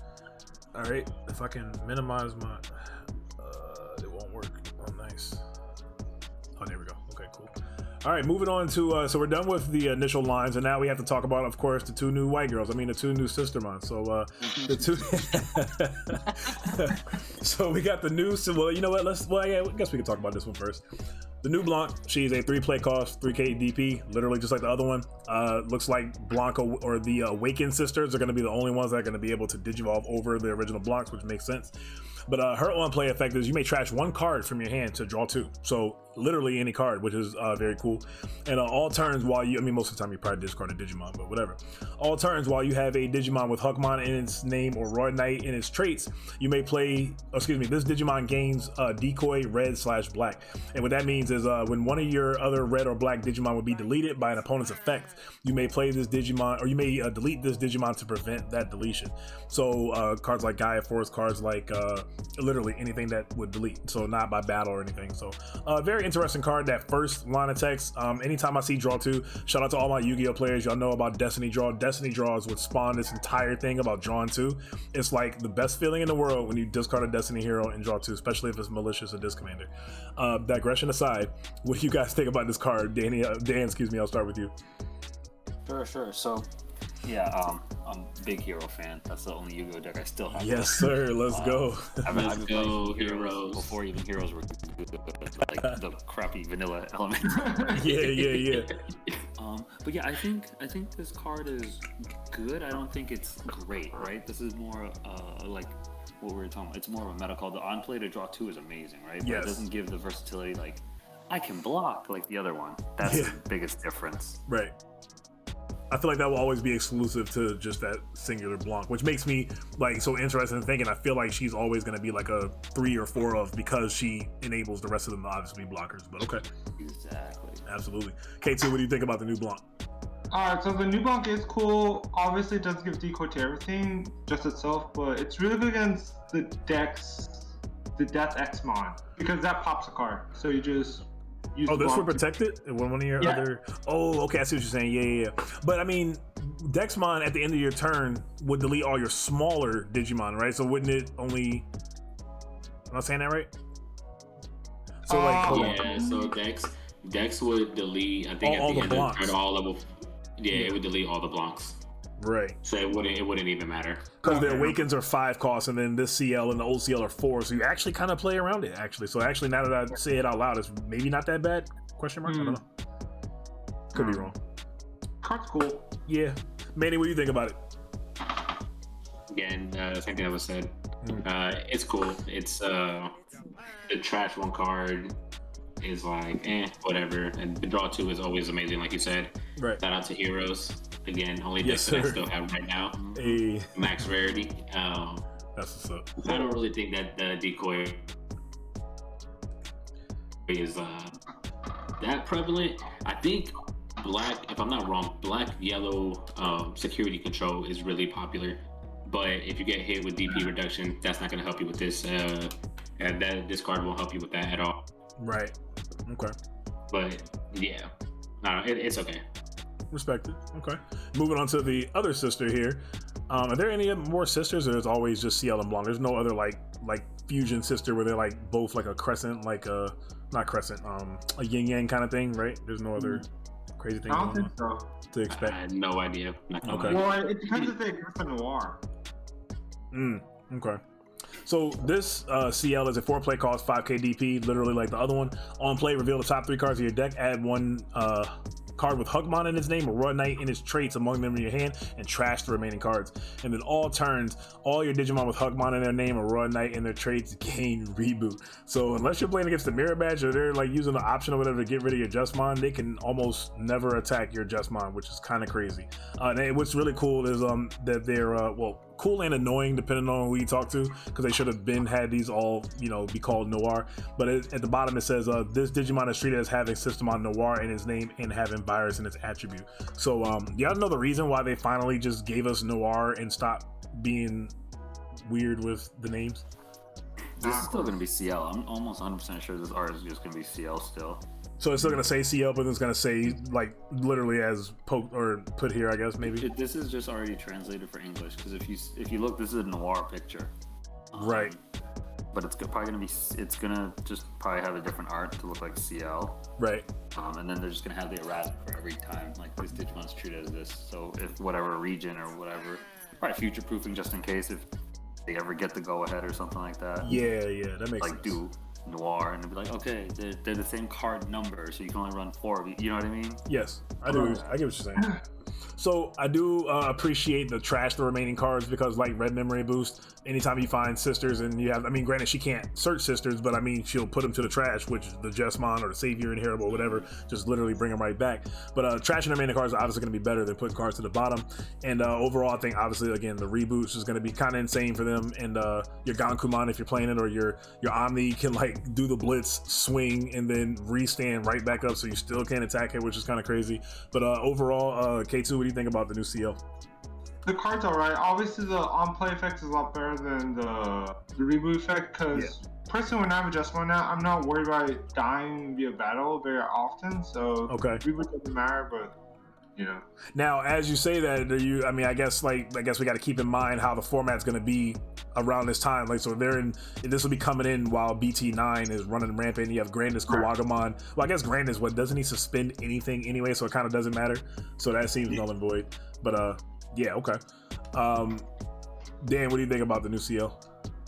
All right. If I can minimize my, it won't work. Oh, nice. Oh, there we go. Okay, cool. All right, moving on to so we're done with the initial lines, and now we have to talk about, of course, the 2 new white girls. I mean, the 2 new Sistermon. So the 2. So we got the new. So, well, you know what? I guess we can talk about this one first. The new Blanc. She's a 3 play cost, 3k DP, literally just like the other one. Looks like Blanca or the Awakened sisters are going to be the only ones that are going to be able to Digivolve over the original Blancs, which makes sense. But her on play effect is you may trash 1 card from your hand to draw 2. So literally any card, which is very cool. And all turns while you, I mean, most of the time you probably discard a Digimon, but whatever. All turns while you have a Digimon with Hunkman in its name or Raw Knight in its traits, you may play, this Digimon gains decoy red/black. And what that means is when one of your other red or black Digimon would be deleted by an opponent's effect, you may play this Digimon, or you may delete this Digimon to prevent that deletion. So cards like Gaia Force, cards like literally anything that would delete, so not by battle or anything. So very interesting card. That first line of text, anytime I see draw 2, shout out to all my Yu-Gi-Oh players, y'all know about Destiny Draw. Destiny Draws would spawn this entire thing about drawing 2. It's like the best feeling in the world when you discard a Destiny hero and draw 2, especially if it's malicious or disc commander. Digression aside, what do you guys think about this card? Dan, I'll start with you. Sure. So yeah, I'm a big hero fan. That's the only Yu-Gi-Oh deck I still have. Yes, sir. Let's go. I've been playing heroes before even heroes were good, like the crappy vanilla element. Yeah. But yeah, I think this card is good. I don't think it's great, right? This is more like what we were talking about. It's more of a meta call. The on play to draw 2 is amazing, right? But yes. It doesn't give the versatility like I can block like the other one. That's the biggest difference. Right. I feel like that will always be exclusive to just that singular Blanc, which makes me like so interested in thinking. I feel like she's always going to be like a 3 or 4 of, because she enables the rest of them to obviously be blockers. But okay. Exactly. Absolutely. K2, what do you think about the new Blanc? Alright, so the new Blanc is cool. Obviously, it doesn't give decoy to everything, just itself, but it's really good against the Death Xmon, because that pops a card. So you just use this would protect it? One of your other... Oh, okay, I see what you're saying. Yeah. But I mean, Dexmon at the end of your turn would delete all your smaller Digimon, right? So wouldn't it only... Am I saying that right? So so Dex would delete, I think all at the end blocks. of turn, all level. Yeah, it would delete all the Blancs. Right. So it wouldn't even matter. Because the Awakens are 5 costs, and then this CL and the old CL are 4, so you actually kind of play around it, actually. So actually, now that I say it out loud, it's maybe not that bad? Question mark? I don't know. Could be wrong. Card's cool. Yeah. Manny, what do you think about it? Again, same thing that was said. It's cool. It's the trash one card is like whatever, and the draw 2 is always amazing, like you said. Right. Shout out to heroes. Again, only Yes, decks that I sir. still have right now. Hey. Max rarity. That's what's up. I don't really think that the decoy is that prevalent. I think black, if I'm not wrong, black-yellow security control is really popular. But if you get hit with DP reduction, that's not going to help you with this. And this card won't help you with that at all. Right. Okay. But yeah, no, it's okay. Respected. Okay. Moving on to the other sister here. Are there any more sisters, or is it always just CL and Blanc? There's no other like fusion sister where they're like both like a crescent, like a not crescent, a yin yang kind of thing, right? There's no other crazy thing I don't think so. to expect. I had no idea. Okay. Well, it depends if they exist in Noir. Okay. So this CL is a 4 play cost, 5k DP, literally like the other one. On play, reveal the top 3 cards of your deck, add 1 card with Hunkman in its name or Raw Knight in its traits among them in your hand, and trash the remaining cards. And then all turns, all your Digimon with Hunkman in their name or Raw Knight in their traits gain reboot. So unless you're playing against the Mirror Badge, or they're like using the option or whatever to get rid of your Jesmon, they can almost never attack your Jesmon, which is kind of crazy. And what's really cool is that they're cool and annoying depending on who you talk to, because they should have had these all be called Noir. But at the bottom it says this Digimon is treated as having system on Noir in its name and having virus in its attribute. So y'all know the reason why they finally just gave us Noir and stopped being weird with the names? This is still going to be CL. I'm almost 100% sure this art is just going to be CL still. So it's still going to say CL, but it's going to say like literally as put here, I guess, maybe. This is just already translated for English, because if you look, this is a Noir picture. Right. But it's probably going to just probably have a different art to look like CL. Right. And then they're just going to have the errata for every time, like this Digimon's treated as this. So if whatever region or whatever, probably future proofing just in case if they ever get the go ahead or something like that. Yeah, that makes sense. Do Noir, and it'd be like, okay, they're the same card number, so you can only run 4 of you. You know what I mean? Yes, I do. I get what you're saying. So I do appreciate the trash the remaining cards, because like Red Memory Boost, anytime you find sisters and you have, I mean, granted she can't search sisters, but I mean she'll put them to the trash, which is the Jesmon or the Savior Inheritable or whatever, just literally bring them right back. But trashing the remaining cards are obviously going to be better than putting cards to the bottom. And overall, I think obviously again the reboots is going to be kind of insane for them. And your Gankuman, if you're playing it, or your Omni can like do the blitz, swing, and then restand right back up, so you still can't attack it, which is kind of crazy. But overall, K2, what do you think about the new CL? The card's alright. Obviously, the on-play effect is a lot better than the reboot effect, because personally, when I have a Jesmon now, I'm not worried about it dying via battle very often, so reboot doesn't matter, but you know. Now, as you say that, I guess we got to keep in mind how the format's going to be around this time. Like, so this will be coming in while BT9 is running rampant. You have Grandis Kawagamon. Well, I guess Grandis, doesn't he suspend anything anyway? So it kind of doesn't matter. So that seems null and void. But yeah, okay. Dan, what do you think about the new CL?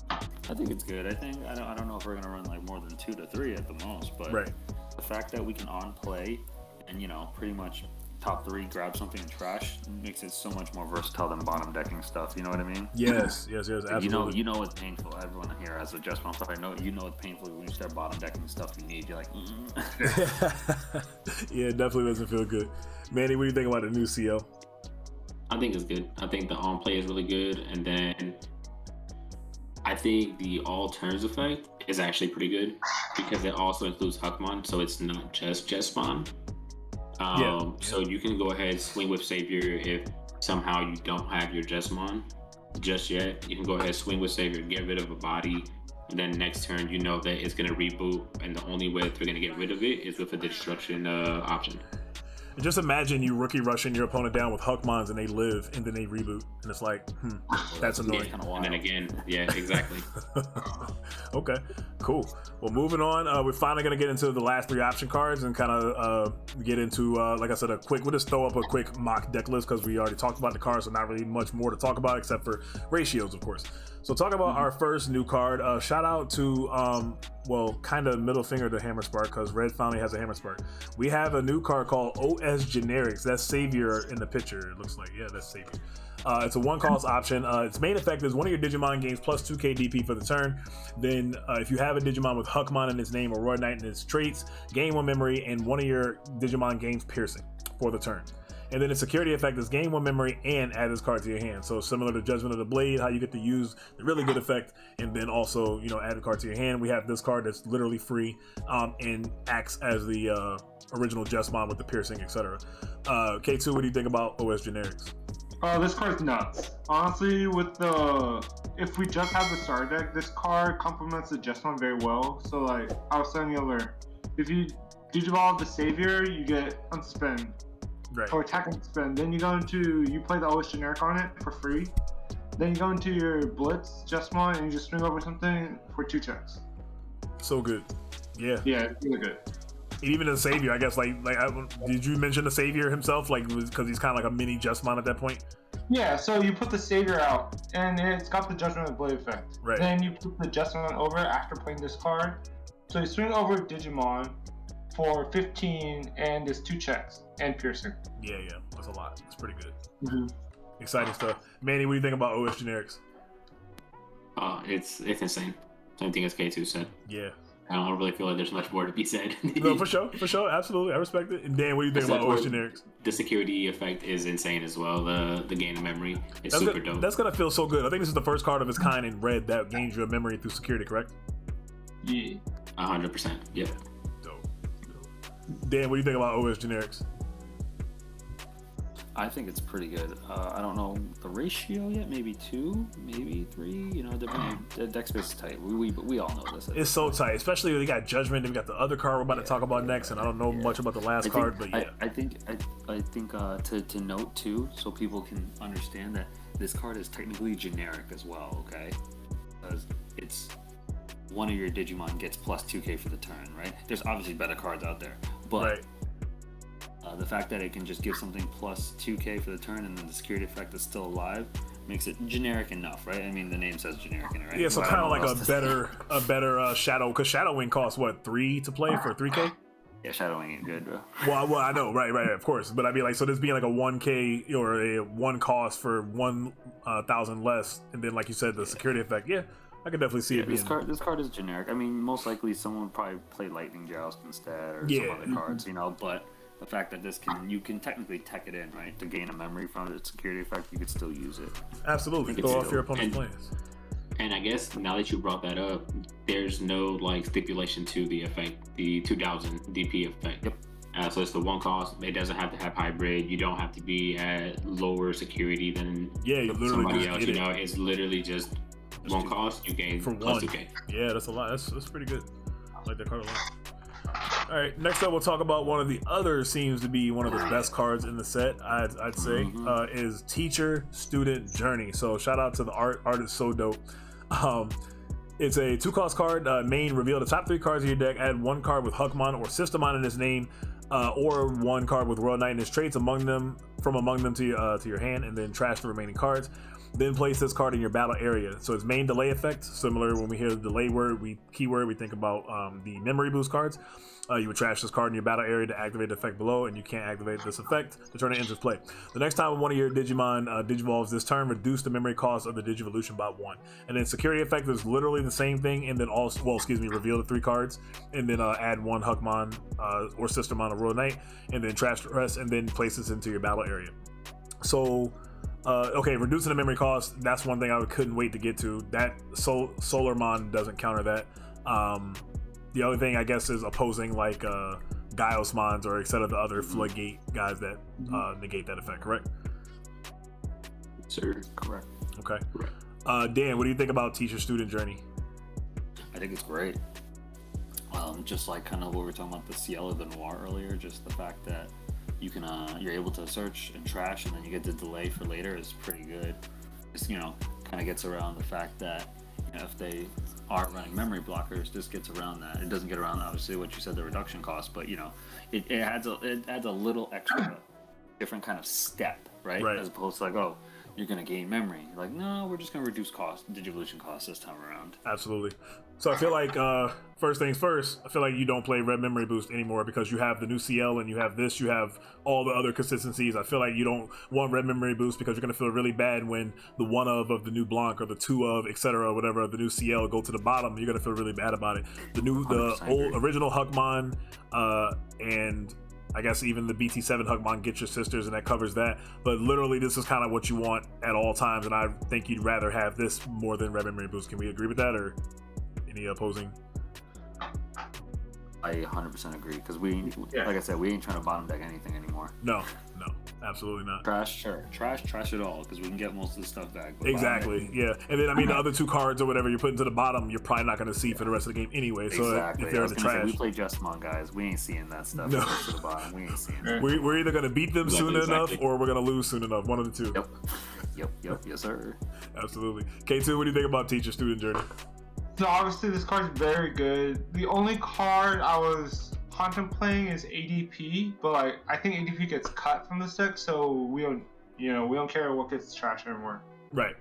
I think it's good. I don't know if we're gonna run like more than 2 to 3 at the most, but the fact that we can on play and pretty much top 3 grab something and trash makes it so much more versatile than bottom decking stuff. You know what I mean? Yes, absolutely. You know it's painful. Everyone here has a Jesmon player. It's painful when you start bottom decking stuff you need. You're like, yeah, it definitely doesn't feel good. Manny, what do you think about the new CL? I think it's good. I think the on play is really good, and then I think the all turns effect is actually pretty good, because it also includes Hunkman, so it's not just Jesmon. So you can go ahead swing with Savior if somehow you don't have your Jesmon just yet. You can go ahead swing with Savior, get rid of a body, and then next turn you know that it's gonna reboot, and the only way that they're gonna get rid of it is with a destruction option. And just imagine you rookie rushing your opponent down with Hunkmans and they live, and then they reboot, and it's like, that's annoying. Yeah, and then again, yeah, exactly. Okay, cool. Well, moving on, we're finally gonna get into the last 3 option cards and kind of get into, like I said, we'll just throw up a quick mock deck list, because we already talked about the cards, so not really much more to talk about except for ratios, of course. So talk about our first new card. Shout out to, kind of middle finger to Hammer Spark, because Red finally has a Hammer Spark. We have a new card called OS Generics. That's Savior in the picture, it looks like. Yeah, that's Savior. It's a 1-cost option. Its main effect is one of your Digimon gains plus 2k DP for the turn. Then if you have a Digimon with Hunkman in its name or Roy Knight in its traits, gain 1 memory, and one of your Digimon gains piercing for the turn. And then the security effect is gain 1 memory and add this card to your hand. So similar to Judgment of the Blade, how you get to use the really good effect and then also, add the card to your hand. We have this card that's literally free and acts as the original Jesmon with the piercing, etc. K2, what do you think about OS Generics? This card's nuts. Honestly, if we just have the starter deck, this card complements the Jesmon very well. So like I was saying earlier, if you Digivolve the Savior, you get unsuspend. Right. Or attack and suspend. Then you play the OS generic on it for free. Then you go into your Blitz Jesmon and you just swing over something for 2 checks. So good. Yeah. Yeah, it's really good. Even the Savior, I guess, did you mention the Savior himself? Because he's kind of like a mini Jesmon at that point? Yeah, so you put the Savior out, and it's got the Judgment of the Blade effect. Right. Then you put the Jesmon over after playing this card. So you swing over Digimon for 15, and there's 2 checks and piercing. Yeah, that's a lot. It's pretty good. Exciting stuff. Manny, what do you think about OS Generics? It's insane. Same thing as K2 said. Yeah. I don't really feel like there's much more to be said. No, for sure, absolutely, I respect it. And Dan, what do you think about OS Generics? The security effect is insane as well. The gain of memory is super dope. That's gonna feel so good. I think this is the first card of its kind in Red that gains you a memory through security, correct? Yeah. 100%. Yeah. Dope. Dan, what do you think about OS Generics? I think it's pretty good. I don't know the ratio yet. Maybe 2, maybe 3. The deck space is tight. We all know this. It's so tight, especially we got Judgment. And we got the other card we're about to talk about next, and I don't know much about the last card, but yeah. I think to note too, so people can understand that this card is technically generic as well. Okay, because it's one of your Digimon gets plus 2k for the turn, right? There's obviously better cards out there, but. Right. The fact that it can just give something plus 2k for the turn and then the security effect is still alive makes it generic enough, right? I mean, the name says generic in it, right? Yeah, so kind of like a better Shadow, because Shadow Wing costs what, 3 to play for 3K? Yeah, Shadowing ain't good, bro. Well, I know, right, of course. But I mean, like, so this being like a 1K or a 1 cost for 1,000 less, and then like you said, the security effect. Yeah, I could definitely see it being. This card is generic. I mean, most likely someone would probably play Lightning Joust instead, or some other cards, you know. But the fact that you can technically tech it in, right, to gain a memory from its security effect, you could still use it. Absolutely, throw off your opponent's plans. And I guess now that you brought that up, there's no like stipulation to the effect, the 2000 DP effect. Yep. So it's the 1 cost. It doesn't have to have hybrid. You don't have to be at lower security than somebody else. You know, it's literally just 1 cost. You gain for plus 1. 2K. Yeah, that's a lot. That's pretty good. I like that card a lot. All right, next up we'll talk about one of the other seems to be one of the best cards in the set. I'd say is Teacher Student Journey. So shout out to the art is so dope. It's a 2-cost card. Main, reveal the top 3 cards of your deck. Add 1 card with Hunkman or Systemon in his name, or 1 card with Royal Knight in his traits from among them to your hand, and then trash the remaining cards. Then place this card in your battle area. So its main delay effect, similar when we hear the delay keyword, we think about the memory boost cards. You would trash this card in your battle area to activate the effect below, and you can't activate this effect to turn it enters play. The next time one of your Digimon digivolves this turn, reduce the memory cost of the Digivolution by 1. And then security effect is literally the same thing, and then also, reveal the 3 cards, and then add 1 Hunkman or Systemon or Royal Knight, and then trash the rest, and then place this into your battle area. So, okay, reducing the memory cost, that's one thing I couldn't wait to get to. That Solarmon doesn't counter that. The other thing, I guess, is opposing like Gaiosmons or instead of the other Floodgate guys that negate that effect, correct? Sir, correct. Okay. Dan, what do you think about Teacher-Student Journey? I think it's great. Just like kind of what we were talking about the CL or the Noir earlier, just the fact that you can you're able to search and trash, and then you get the delay for later is pretty good. It's, you know, kind of gets around the fact that, you know, if they are running memory blockers, this gets around that. It doesn't get around obviously what you said, the reduction cost, but you know, it adds a little extra different kind of step, right? As opposed to like, oh, you're gonna gain memory. Like, no, we're just gonna reduce Digivolution cost this time around. Absolutely. So I feel like first things first, I feel like you don't play Red Memory Boost anymore because you have the new CL and you have this, you have all the other consistencies. I feel like you don't want Red Memory Boost because you're gonna feel really bad when the 1 of the new Blanc or the 2 of etc. whatever the new CL go to the bottom. You're gonna feel really bad about it. The old original Hunkman and I guess even the BT7 Hunkman Get Your Sisters, and that covers that. But literally, this is kind of what you want at all times, and I think you'd rather have this more than Red Memory Boost. Can we agree with that, or any opposing? I 100% agree, because like I said, we ain't trying to bottom deck anything anymore. No, absolutely not. Trash it all, because we can get most of the stuff back. Exactly, yeah. And then, I mean, the other 2 cards or whatever you're putting to the bottom, you're probably not going to see for the rest of the game anyway. So if they're in the trash. We play Jesmon, guys. We ain't seeing that stuff. No. To the bottom. We ain't seeing it. We're either going to beat them soon enough, or we're going to lose soon enough. One of the 2. Yep. Yes, sir. Absolutely. K2, what do you think about Teacher-Student Journey? So obviously this card is very good. The only card I was contemplating is ADP, but like I think ADP gets cut from this deck, so we don't care what gets trashed anymore. Right,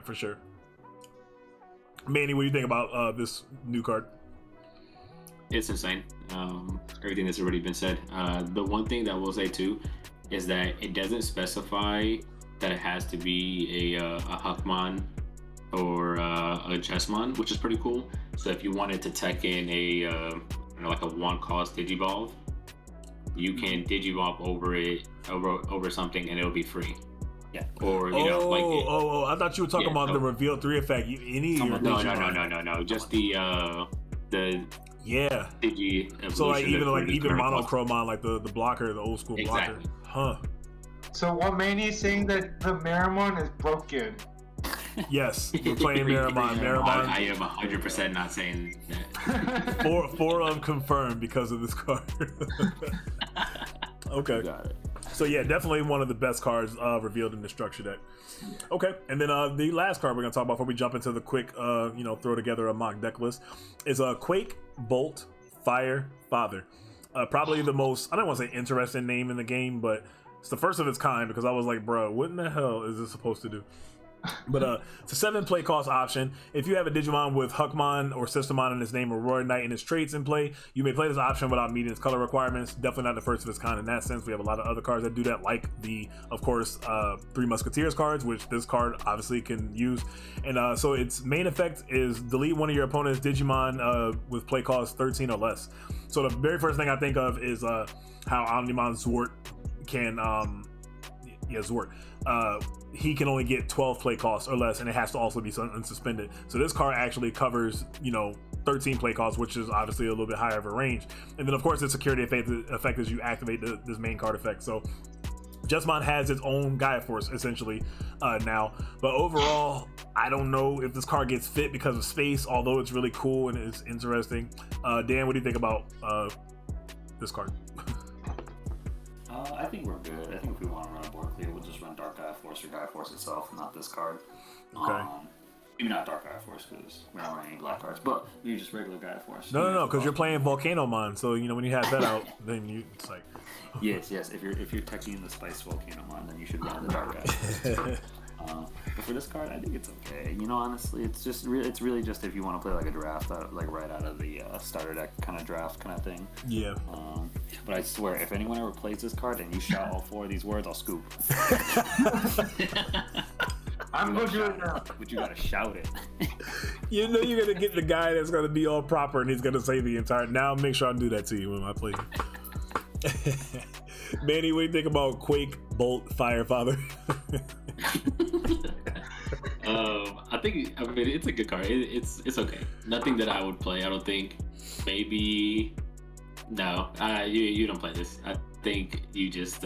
for sure. Manny, what do you think about this new card? It's insane. Everything that's already been said. The one thing that I will say too is that it doesn't specify that it has to be a Hunkman or a Jesmon, which is pretty cool. So if you wanted to tech in like a 1 cost Digivolve, you can Digivolve over something and it'll be free. Yeah. Or I thought you were talking about the reveal 3 effect. No. Just the Digi. So like even Monochromon, like the blocker, the old school blocker. Huh. So what Manny is saying that the Maramon is broken. Yes, we're playing Maramon. I am 100% not saying that. 4 of confirmed because of this card. Okay. Got it. So yeah, definitely one of the best cards revealed in the structure deck. Okay, and then the last card we're gonna talk about before we jump into the quick, throw together a mock deck list is a Quake Bolt Fire Father. Probably the most, I don't want to say interesting name in the game, but it's the first of its kind because I was like, bro, what in the hell is this supposed to do? But it's a 7 play cost option. If you have a Digimon with Hunkman or Systemon in his name or Roar Knight in his traits in play, you may play this option without meeting its color requirements. Definitely not the first of its kind in that sense. We have a lot of other cards that do that, like the, of course, 3 Musketeers cards, which this card obviously can use. And so its main effect is delete one of your opponent's Digimon with play cost 13 or less. So the very first thing I think of is how Omnimon Zwart can, Zwart. He can only get 12 play costs or less, and it has to also be unsuspended. So this card actually covers, 13 play costs, which is obviously a little bit higher of a range. And then of course the security effect is you activate this main card effect. So Jesmon has its own Gaia Force essentially now, but overall I don't know if this card gets fit because of space, although it's really cool and it's interesting. Dan, what do you think about this card? I think we're good. I think if we want to run a board clear, we'll just run Dark Gaia Force or Gaia Force itself, not this card. Okay. Maybe not Dark Gaia Force because we don't run any black cards, but maybe just regular Gaia Force. No, because you're playing Volcanomon, so when you have that out, then it's like. Yes. If you're teching the Spice Volcanomon, then you should run the Dark Gaia Force. But for this card, I think it's okay. Honestly, it's really just if you want to play like a draft, like right out of the starter deck kind of draft kind of thing. Yeah. But I swear, if anyone ever plays this card and you shout all 4 of these words, I'll scoop. I'm going to do it now. But you gotta shout it. You're gonna get the guy that's gonna be all proper and he's gonna say the entire. Now make sure I do that to you when I play. Manny, what do you think about Quake, Bolt, Firefather? I mean, it's a good card. It's okay. Nothing that I would play. I don't think. Maybe. No, you don't play this. I think you just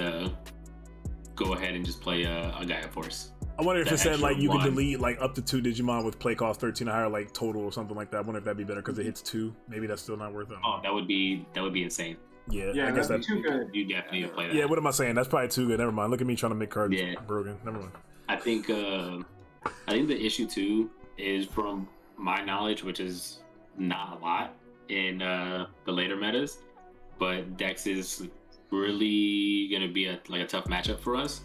go ahead and just play a Gaia Force. I wonder if it said like you could delete like up to 2 Digimon with play cost 13 or higher, like total or something like that. I wonder if that'd be better because it hits 2. Maybe that's still not worth it. Oh, that would be insane. Yeah, I guess that's too good. You definitely need to play that. Yeah, what am I saying? That's probably too good. Never mind. Look at me trying to make cards broken. Never mind. I think the issue too is, from my knowledge, which is not a lot in the later metas, but Dex is really gonna be a tough matchup for us.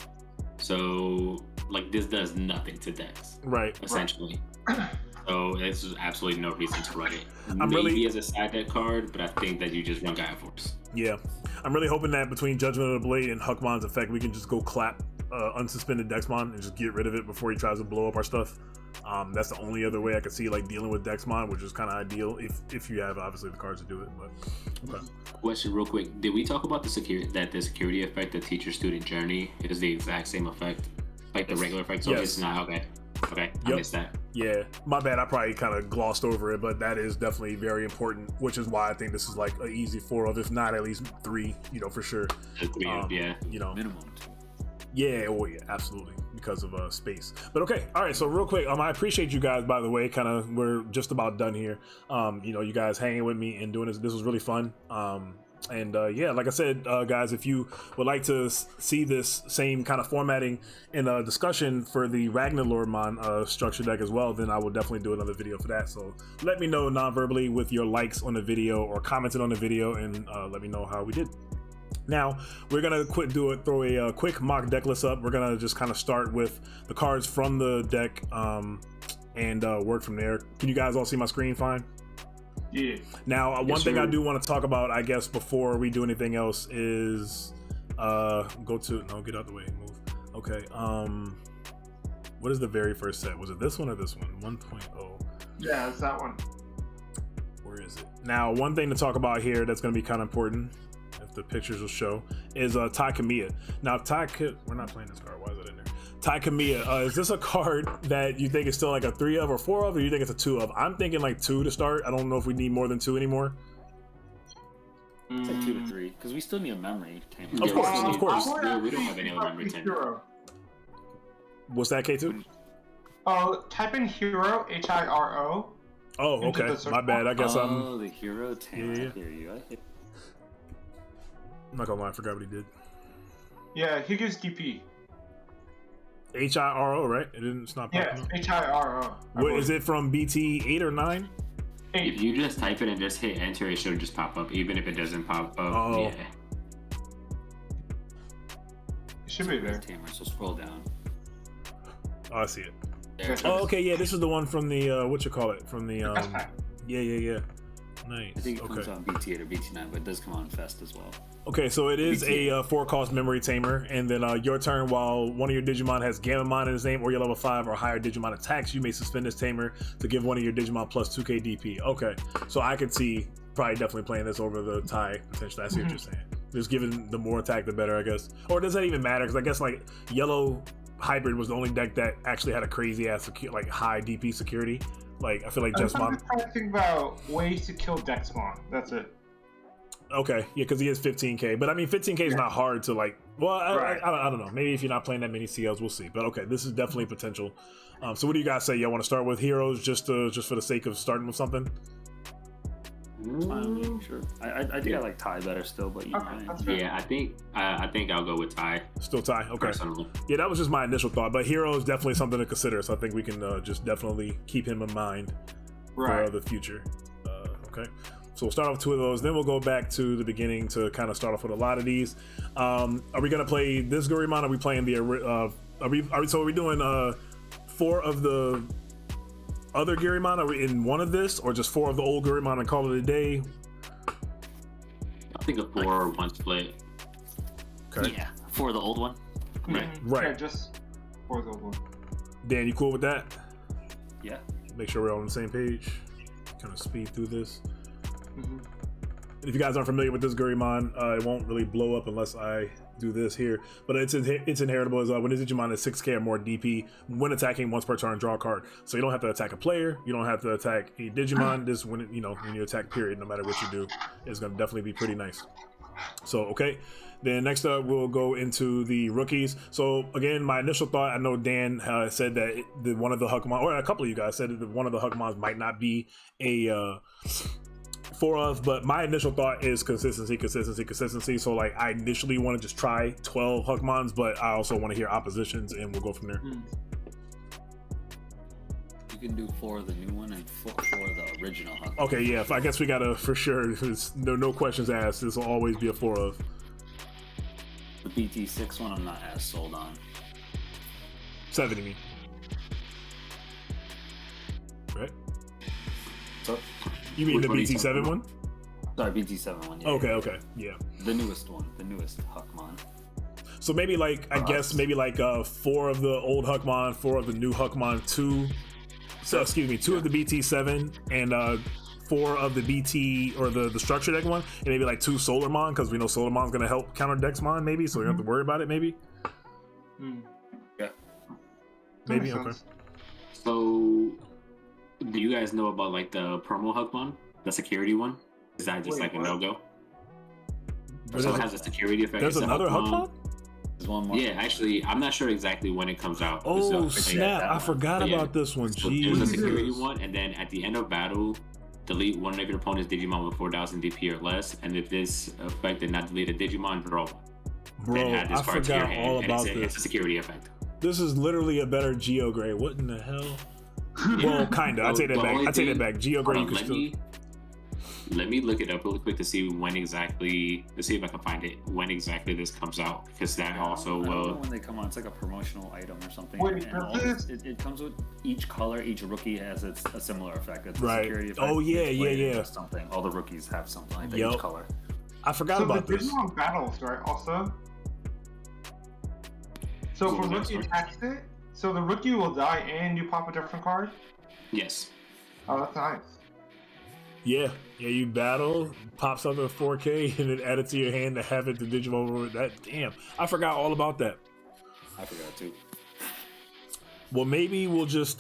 So like this does nothing to Dex, right? Essentially. Right. So there's absolutely no reason to run it. Maybe as a side deck card, but I think that you just run Gaia Force. Yeah, I'm really hoping that between Judgment of the Blade and Hunkman's effect, we can just go clap unsuspended Dexmon and just get rid of it before he tries to blow up our stuff. That's the only other way I could see like dealing with Dexmon, which is kind of ideal if you have obviously the cards to do it. But okay. Question real quick: did we talk about the security effect of Teacher Student Journey is the exact same effect, like the regular effect? So it's not okay. Okay, I missed that. Yeah, my bad. I probably kind of glossed over it, but that is definitely very important, which is why I think this is like an easy 4 of, if not at least 3, for sure. 3, yeah. Minimum 2. Yeah, absolutely, because of space. But okay, all right. So real quick, I appreciate you guys, by the way. We're just about done here. You guys hanging with me and doing this. This was really fun. And like I said, guys, if you would like to see this same kind of formatting in a discussion for the Ragnarlordmon structure deck as well, then I will definitely do another video for that. So let me know non-verbally with your likes on the video or commenting on the video, and let me know how we did. Now we're gonna throw a quick mock deck list up. We're gonna just kind of start with the cards from the deck and work from there. Can you guys all see my screen fine? Yeah. Now, one thing I do want to talk about, I guess, before we do anything else is get out the way, move. Okay. What is the very first set? Was it this one or this one? 1.0. Yeah, it's that one. Where is it? Now, one thing to talk about here that's going to be kind of important, if the pictures will show, is Tai Kamiya. Now, we're not playing this card. Why is it in there? Tai Kamiya, is this a card that you think is still like a 3 of or 4 of, or you think it's a 2 of? I'm thinking like 2 to start. I don't know if we need more than 2 anymore. It's like 2 to 3, because we still need a memory. Of course. We don't have any other memory 10. What's that, K2? Oh, type in hero, Hiro. Oh, okay. My bad. I guess I'm... Oh, the hero 10. Yeah. I hear you. I'm not gonna lie, I forgot what he did. Yeah, he gives DP. Hiro, right? It's not popping up. Hiro. What is it, from BT 8 or 9? 8. If you just type it and just hit enter, it should just pop up, even if it doesn't pop up. Oh. Yeah. It should be there. Tamer, so scroll down. Oh, I see it. Oh, okay, yeah, this is the one from the what you call it? From the yeah. Nice. I think it comes on BT8 or BT9, but it does come on Fest as well. Okay, so it is a 4-cost memory tamer, and then your turn, while one of your Digimon has Gammamon in his name or your level 5 or higher Digimon attacks, you may suspend this tamer to give one of your Digimon plus 2k DP. Okay, so I could see probably definitely playing this over the tie potentially. I see what you're saying. Just giving the more attack, the better, I guess. Or does that even matter? Because I guess like Yellow Hybrid was the only deck that actually had a crazy ass like high DP security. Like I feel like Jesmon. I'm trying to think about ways to kill Dexmon. That's it. Okay, yeah, because he has 15k, but I mean 15k is not hard to like. Well, I don't know. Maybe if you're not playing that many CLs, we'll see. But okay, this is definitely potential. So what do you guys say? Y'all want to start with heroes just for the sake of starting with something? Sure. I think I like Ty better still, but yeah, I think I'll go with Ty. Still Ty, okay. Personally. Yeah, that was just my initial thought, but hero is definitely something to consider. So I think we can just definitely keep him in mind for the future. Okay, so we'll start off 2 of those, then we'll go back to the beginning to kind of start off with a lot of these. Are we gonna play this Gurimon? Are we playing the? Are we doing 4 of the other Gurimon? Are we in one of this, or just 4 of the old Gurimon and call it a day? I think a 4 1 split. Okay. Yeah, 4 of the old one. Right. Yeah, just 4 of the old one. Dan, you cool with that? Yeah. Make sure we're all on the same page. Kind of speed through this. If you guys aren't familiar with this Gurimon, it won't really blow up unless I do this here, but it's inheritable as when this Digimon is 6k or more DP when attacking once per turn, draw a card. So you don't have to attack a player, you don't have to attack a Digimon. This when you attack, period, no matter what you do, it's gonna definitely be pretty nice. So okay, then next up we'll go into the rookies. So again, my initial thought, I know Dan said that one of the Hunkmon, or a couple of you guys said that one of the Hunkmons might not be a 4 of, but my initial thought is consistency. So like I initially want to just try 12 Hunkmons, but I also want to hear oppositions, and we'll go from there. You can do 4 of the new one and 4 of the original Hunkmon. Okay, yeah, I guess we gotta for sure. No questions asked. This will always be a 4 of. The BT6 one, I'm not as sold on. 7 to me. Right? So. You mean the BT7 one? Sorry, BT7 one. Yeah. Okay, yeah. The newest one, the newest Hunkmon. So maybe like I guess maybe like 4 of the old Hunkmon, 4 of the new Hunkmon, 2. So excuse me, 2 of the BT7 and 4 of the BT or the structure deck one, and maybe like 2 Solarmon, because we know Solarmon's gonna help counter Dexmon maybe, so you don't have to worry about it maybe. Yeah. Maybe okay. So. Do you guys know about like the promo Hunkmon, the security one? Is that just like a no-go? So it has a security effect. There's another Hunkmon? There's one more. Yeah, actually, I'm not sure exactly when it comes out. Oh snap! I forgot about this one. So there's a security one, and then at the end of battle, delete one of your opponent's Digimon with 4,000 DP or less, and if this effect did not delete a Digimon, draw. Bro, I forgot all about this. It's a security effect. This is literally a better Geogray. What in the hell? Well, kinda. I take that back. Geogray, you can still. Let me look it up really quick to see when exactly. Let's see if I can find it. When exactly this comes out, because that also will. I don't know when they come on, it's like a promotional item or something. Wait, it comes with each color. Each rookie has a similar effect. It's right. Security effect. Oh yeah. Something. All the rookies have something like that. Each color. I forgot about this. So the Digimon battles, right? Also. So for rookie attacks it. So the rookie will die and you pop a different card? Yes. Oh, that's nice. Yeah, you battle, pop something at 4K, and then add it to your hand to have it to Digimon. Damn, I forgot all about that. I forgot too. Well, maybe we'll just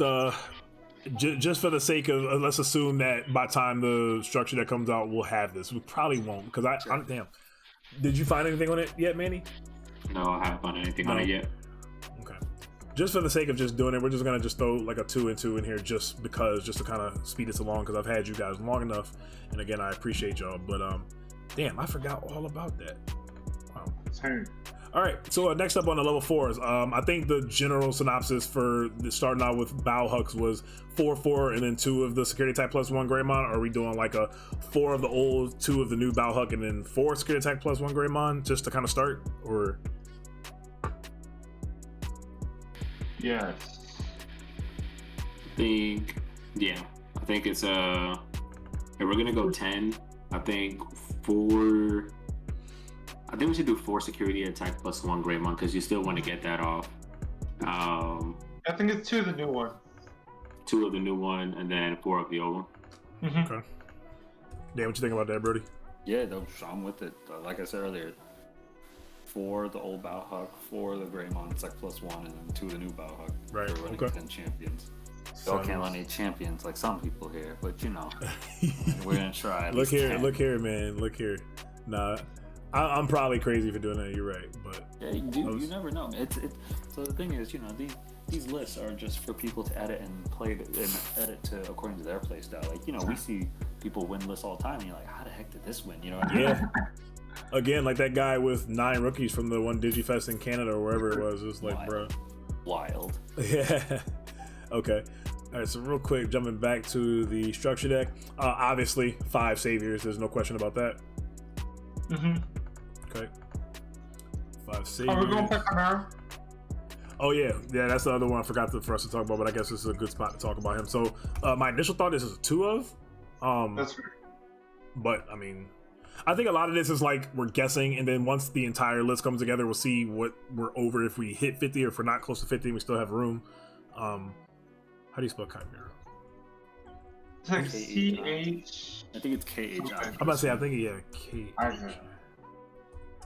just for the sake of, let's assume that by the time the structure that comes out, we'll have this. We probably won't, because I'm damn. Did you find anything on it yet, Manny? No, I haven't found anything on it yet. Just for the sake of just doing it, we're just gonna just throw like a 2 and 2 in here just to kind of speed this along, because I've had you guys long enough, and again I appreciate y'all. But damn, I forgot all about that. Wow. Same. All right, so next up on the level 4s, I think the general synopsis for starting out with Bowhucks was 4/4 and then 2 of the security type +1 Greymon. Are we doing like a 4 of the old, 2 of the new Bowhuck, and then 4 security type +1 Greymon just to kind of start, or? Yes. think it's if we're gonna go 10. I think we should do 4 security attack plus 1 Greymon because you still want to get that off. I think it's 2 of the new one. 2 of the new one, and then 4 of the old one. Mm-hmm. Okay. Dan, what you think about that, Brody? Yeah, I'm with it. Like I said earlier, 4 the old Bauhawk, 4 the Greymon, it's like +1, and then 2 of the new Bauhawk. Right. For running 10 champions. Y'all can't run any champions like some people here, but you know, we're gonna try. Look here, man. Look here. Nah, I'm probably crazy for doing that. You're right, but yeah, you never know. So the thing is, you know, these lists are just for people to edit and play and edit to according to their play style. Like, you know, we see people win lists all the time, and you're like, how the heck did this win? You know what I mean? Yeah. Again, like that guy with 9 rookies from the one Digifest in Canada or wherever it was. It was like, wild. Yeah. Okay. All right, so real quick, jumping back to the structure deck. Obviously, 5 saviors. There's no question about that. Mm-hmm. Okay. 5 saviors. Are we going for Chimera? Oh, yeah. Yeah, that's the other one I forgot for us to talk about, but I guess this is a good spot to talk about him. So, my initial thought is 2 of. That's right. But, I mean, I think a lot of this is like we're guessing, and then once the entire list comes together, we'll see what we're over if we hit 50 or if we're not close to 50 and we still have room. How do you spell Chimera? It's like C-H... I think it's K-H-I. I'm about to say, I think, yeah, K-H-I.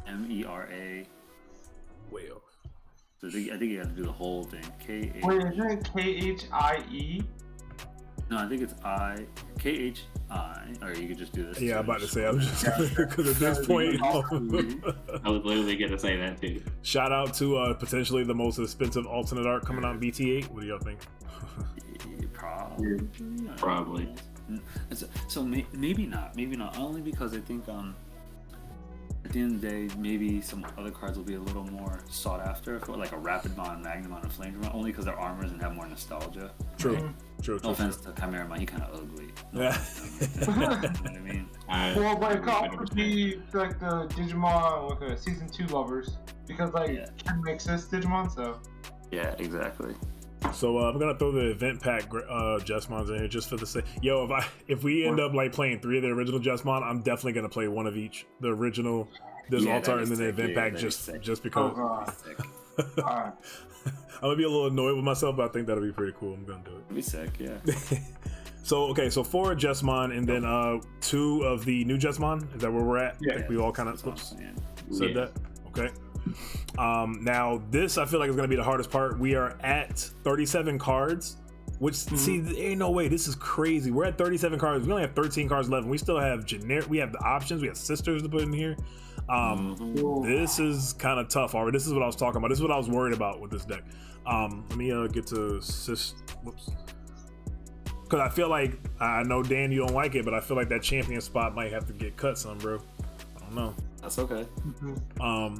M-E-R-A. Way off. So I think you have to do the whole thing. K-H... Wait, isn't it K-H-I-E? No, I think it's K-H-I. Or you could just do this. Yeah, I'm about to say, I'm just... Because at this point... I was literally going to say that, too. Shout out to potentially the most expensive alternate art coming out in BT8. What do y'all think? Probably. So maybe not. Only because I think at the end of the day, maybe some other cards will be a little more sought after, like a Rapidmon, Magnamon, and Flamedramon, only because they're armors and have more nostalgia. True. Right? True. No offense to Chimeramon, he kind of ugly. Yeah. You know what I mean? Well, but it could be like the Digimon with Season 2 lovers, because can exist Digimon, so. Yeah, exactly. So I'm gonna throw the event pack Jesmons in here just for the sake. Yo, if we end up like playing 3 of the original Jesmon, I'm definitely gonna play one of each. The original, there's altar, and then the event pack just because. Alright. I'm gonna be a little annoyed with myself, but I think that'll be pretty cool. I'm gonna do it. It'll be sick, yeah. So 4 Jesmon and then 2 of the new Jesmon. Is that where we're at? Yeah. I think we all kind of said that. Okay. Now this I feel like is gonna be the hardest part. We are at 37 cards, which see, there ain't no way. This is crazy. We're at 37 cards. We only have 13 cards left. And we still have generic. We have the options. We have sisters to put in here. This is kind of tough already. This is what I was talking about. This is what I was worried about with this deck. Let me get to whoops. Because I feel like, I know Dan, you don't like it, but I feel like that champion spot might have to get cut some, bro. I don't know. That's okay.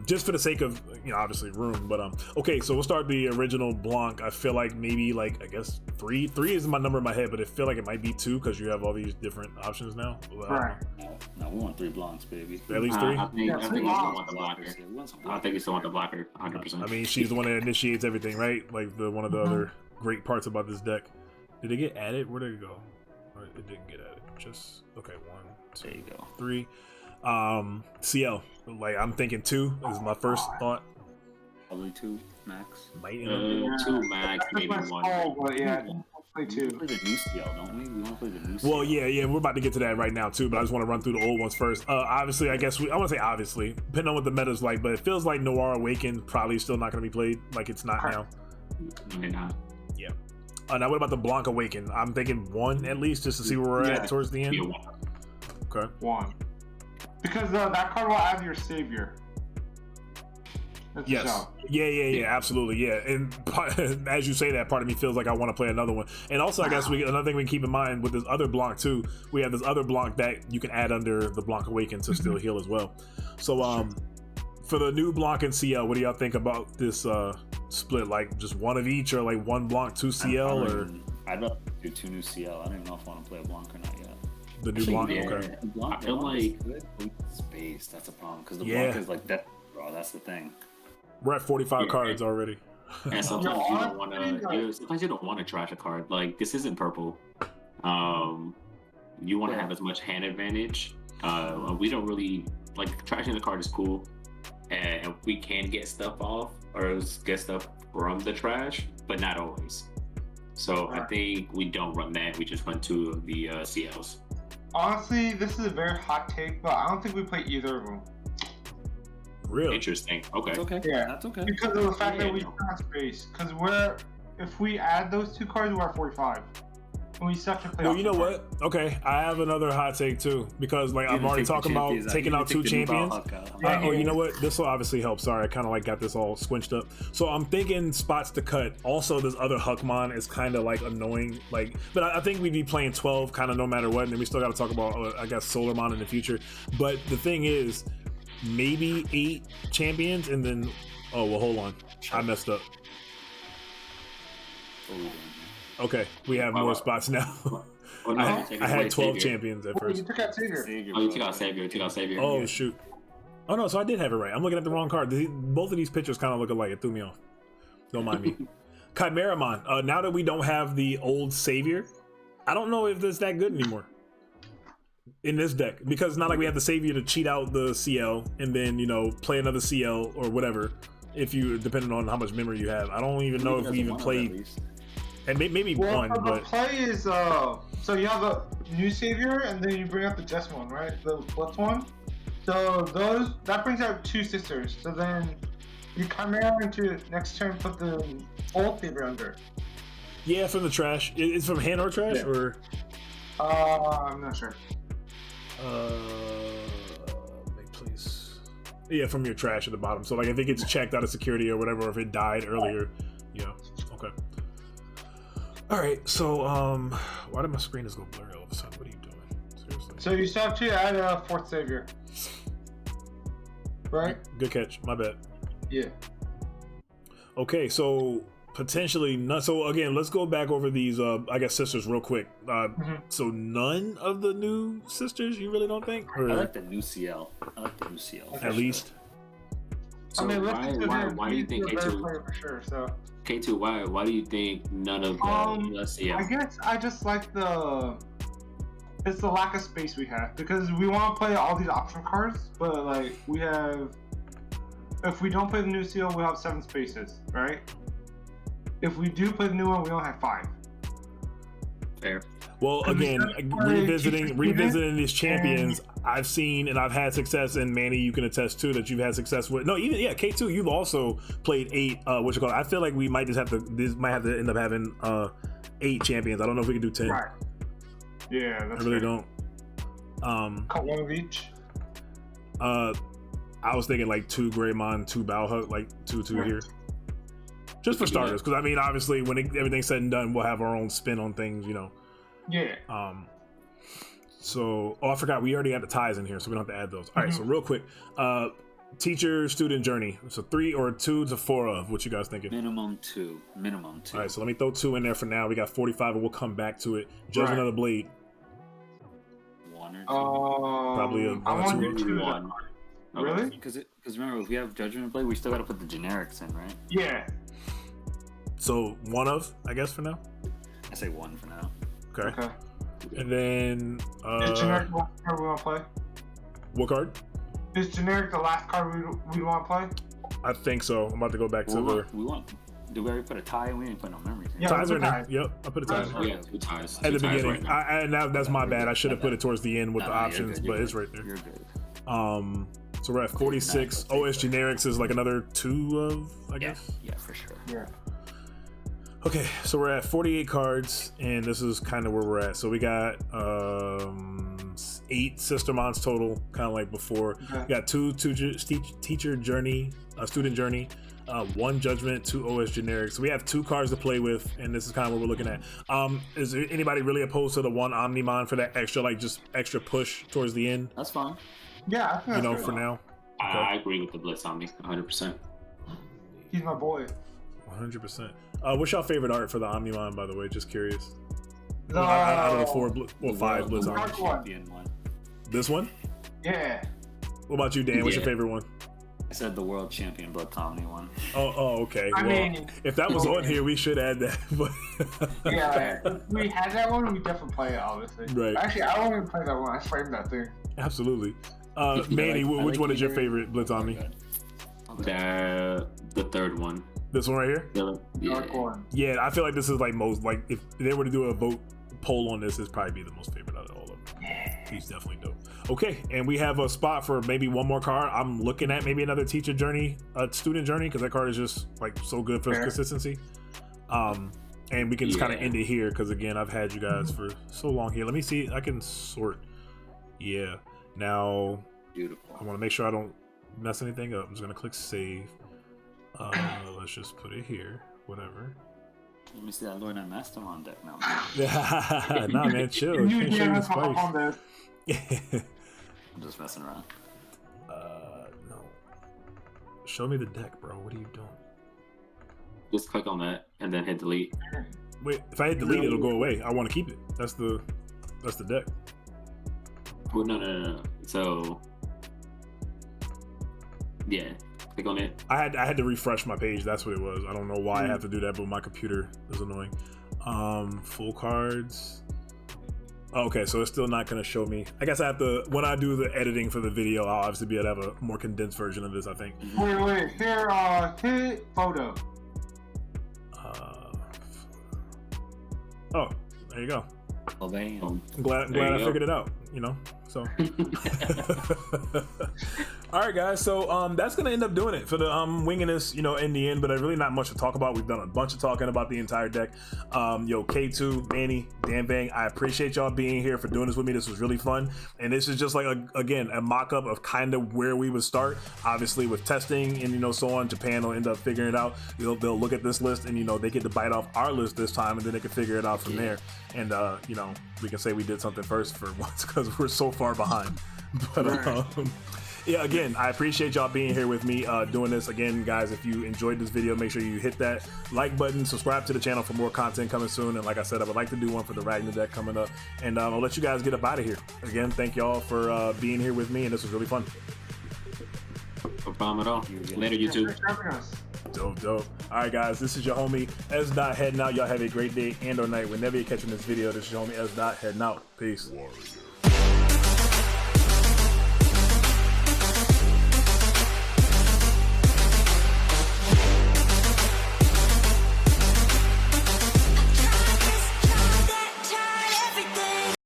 Just for the sake of, obviously room, but okay, so we'll start the original Blanc. I feel like maybe I guess 3 is my number in my head, but I feel like it might be 2 because you have all these different options now. Right. No, we want 3 Blancs, baby. At least 3? I think you still want the blocker. I think you still want the blocker 100%. I mean, she's the one that initiates everything, right? Like one of the other great parts about this deck. Did it get added? Where did it go? It didn't get added. Just okay. 1, 2, there you go. 3. CL. I'm thinking 2 is my first thought. Probably 2 max. 2 max, maybe 1. But yeah, play 2. We play the new CL, don't we? We want to play the new CL. Well, yeah, we're about to get to that right now too. But I just want to run through the old ones first. Obviously, I guess I want to say obviously, depending on what the meta's like, but it feels like Noir Awakened probably still not going to be played like it's not now. Maybe not. Yeah. Now what about the Blanc Awakened? I'm thinking 1 at least, just to see where we're at towards the end. Okay. 1. Because that card will add your savior. That's yes. Yeah, absolutely, yeah. And as you say that, part of me feels like I want to play another one. And also, I guess another thing we can keep in mind with this other Blanc too, we have this other Blanc that you can add under the Blanc Awaken to still heal as well. So, for the new Blanc and CL, what do y'all think about this split? Like just 1 of each, or like 1 Blanc, 2 CL, or? I'd rather do 2 new CL. I don't even know if I want to play a Blanc or not yet. The new Blanc, okay. Blanc, I feel like space. That's a problem because the Blanc is like that. Bro, that's the thing. We're at 45 cards already. And sometimes you don't want to. Sometimes you don't want to trash a card. Like this isn't purple. You want to have as much hand advantage. We don't really like trashing the card is cool, and we can get stuff off or get stuff from the trash, but not always. So I think we don't run that. We just run 2 of the CLs. Honestly, this is a very hot take, but I don't think we play either of them. Really interesting. Okay. Yeah, that's okay. Because of the fact that we don't have space. Because if we add those 2 cards, we're at 45. And we still have to play. Well, you know what? Okay, I have another hot take too, because like I'm already talking about taking out 2 champions. Oh, you know what? This will obviously help. Sorry, I kind of like got this all squinched up. So I'm thinking spots to cut. Also, this other Hunkman is kind of like annoying. Like, but I think we'd be playing 12 kind of no matter what, and then we still got to talk about I guess Solarmon in the future. But the thing is, maybe 8 champions, and then hold on, I messed up. Okay, we have more spots now. I had 12 champions at first. You took out Savior. You took out Savior. Oh, shoot. Oh, no, so I did have it right. I'm looking at the wrong card. Both of these pictures kind of look alike. It threw me off. Don't mind me. Maramon. Now that we don't have the old Savior, I don't know if it's that good anymore in this deck. Because it's not like we have the Savior to cheat out the CL and then, play another CL or whatever, depending on how much memory you have. I don't even know if we even played... And maybe one, but... the play is, so you have a new Savior, and then you bring up the Jesmon, right? The plus one. So that brings out 2 sisters. So then you Chimera into next turn, put the old Savior under. Yeah, from the trash. It's from hand or trash, or? I'm not sure. Please. Yeah, from your trash at the bottom. So like if it gets checked out of security or whatever, or if it died earlier, okay. All right, so why did my screen just go blurry all of a sudden? What are you doing? Seriously. So you still have to add a 4th Savior, right? Good catch. My bad. Yeah. Okay, so potentially none. So again, let's go back over these. I guess sisters real quick. So none of the new sisters. You really don't think? Or I like the new CL. At least. So why do you think K2? For sure, so. K2, why do you think none of the CL? I guess I just like it's the lack of space we have, because we want to play all these option cards, but like if we don't play the new CL, we'll have 7 spaces, right? If we do play the new one, we only have 5. Fair. Well, again, revisiting these champions, I've seen and I've had success, and Manny, you can attest too that you've had success with. No, even K2, you've also played 8. I feel like we might just have to. This might have to end up having 8 champions. I don't know if we can do 10. Right. Yeah, that's I really don't. Cut one of each. I was thinking like 2 Greymon, 2 Balhug, like 2 here. Just for starters, because I mean, obviously, when everything's said and done, we'll have our own spin on things, Yeah. So, I forgot, we already had the ties in here, so we don't have to add those. All right, so real quick, teacher student journey. So 3 or 2 to 4 of. What you guys thinking? Minimum 2. All right, so let me throw 2 in there for now. We got 45, and we'll come back to it. Judgment of the Blade. 1 or 2. Probably a 1 or 2. 1. Really? Because remember, if we have Judgment of the Blade, we still got to put the generics in, right? Yeah. So 1 of, I guess, for now. I say 1 for now. Okay. And then is generic the last card we want to play? What card? Is generic the last card we want to play? I think so. I'm about to go back to the. Do we already put a tie? We didn't put no memories in. Yeah, ties are in there. Yep, I put a tie in there. Yeah, 2 ties. At the beginning. Right that's my bad. I should have put it towards the end with the options, but it's right there. You're good. So we're at 46. OS generics is like another 2 of, I guess. Yeah, for sure. Yeah. Okay, so we're at 48 cards, and this is kind of where we're at. So we got 8 Sistermons total, kind of like before. Okay. We got 2 teacher journey, student journey, 1 judgment, 2 OS generics. So we have 2 cards to play with, and this is kind of what we're looking at. Is there anybody really opposed to the 1 Omnimon for that extra push towards the end? That's fine. Yeah, I think for now. Okay. I agree with the Blitz Omni, 100%. He's my boy. 100%. What's your favorite art for the Omnimon, by the way? Just curious. Out of the 4 or 5 Blitz Omni. This one? Yeah. What about you, Dan? What's your favorite one? I said the world champion Blood Omni one. Oh, okay. I mean, if that was on here, we should add that. But yeah, if we had that one, we definitely play it, obviously. Right. Actually, I won't even play that one. I framed that thing. Absolutely. Manny, which one is your favorite Blitz Omni? The third one. This one right here? Yeah. Yeah, I feel like this is like most, like if they were to do a vote poll on this, it's probably be the most favorite out of all of them. He's definitely dope. Okay, and we have a spot for maybe one more card. I'm looking at maybe another teacher journey, student journey, because that card is just like so good for consistency. And we can just kind of end it here because again, I've had you guys for so long here. Let me see. I can sort. Yeah. Now, beautiful. I want to make sure I don't mess anything up. I'm just gonna click save. Let's just put it here. Whatever. Let me see that Lord and Mastermon deck now. Nah, man, chill. I'm just messing around. No. Show me the deck, bro. What are you doing? Just click on that and then hit delete. Wait, if I hit delete, it'll go away. I want to keep it. That's the deck. Well, no. So, yeah, click on it. I had to refresh my page. That's what it was. I don't know why I have to do that, but my computer is annoying. Full cards. Okay, so it's still not going to show me. I guess I have to, when I do the editing for the video, I'll obviously be able to have a more condensed version of this, I think. Wait. Here, hit photo. Oh, there you go. Oh, damn. I'm glad I figured it out, you know? So, all right, guys. So that's gonna end up doing it for the winging this, you know, in the end. But there's really not much to talk about. We've done a bunch of talking about the entire deck. K2, Manny, Dan Vang, I appreciate y'all being here for doing this with me. This was really fun, and this is just like a mock-up of kind of where we would start. Obviously, with testing and so on. Japan will end up figuring it out. They'll look at this list and they get to bite off our list this time, and then they can figure it out from there. And we can say we did something first for once because we're so far behind. But yeah, again, I appreciate y'all being here with me doing this. Again, guys, if you enjoyed this video, make sure you hit that like button, subscribe to the channel for more content coming soon. And like I said, I would like to do one for the Ragnar deck coming up. And I'll let you guys get up out of here. Again, thank y'all for being here with me, and this was really fun. No problem at all. Later, YouTube. Dope. All right, guys, this is your homie S. heading out. Y'all have a great day and or night whenever you're catching this video. This is your homie S. heading out. Peace. Warrior.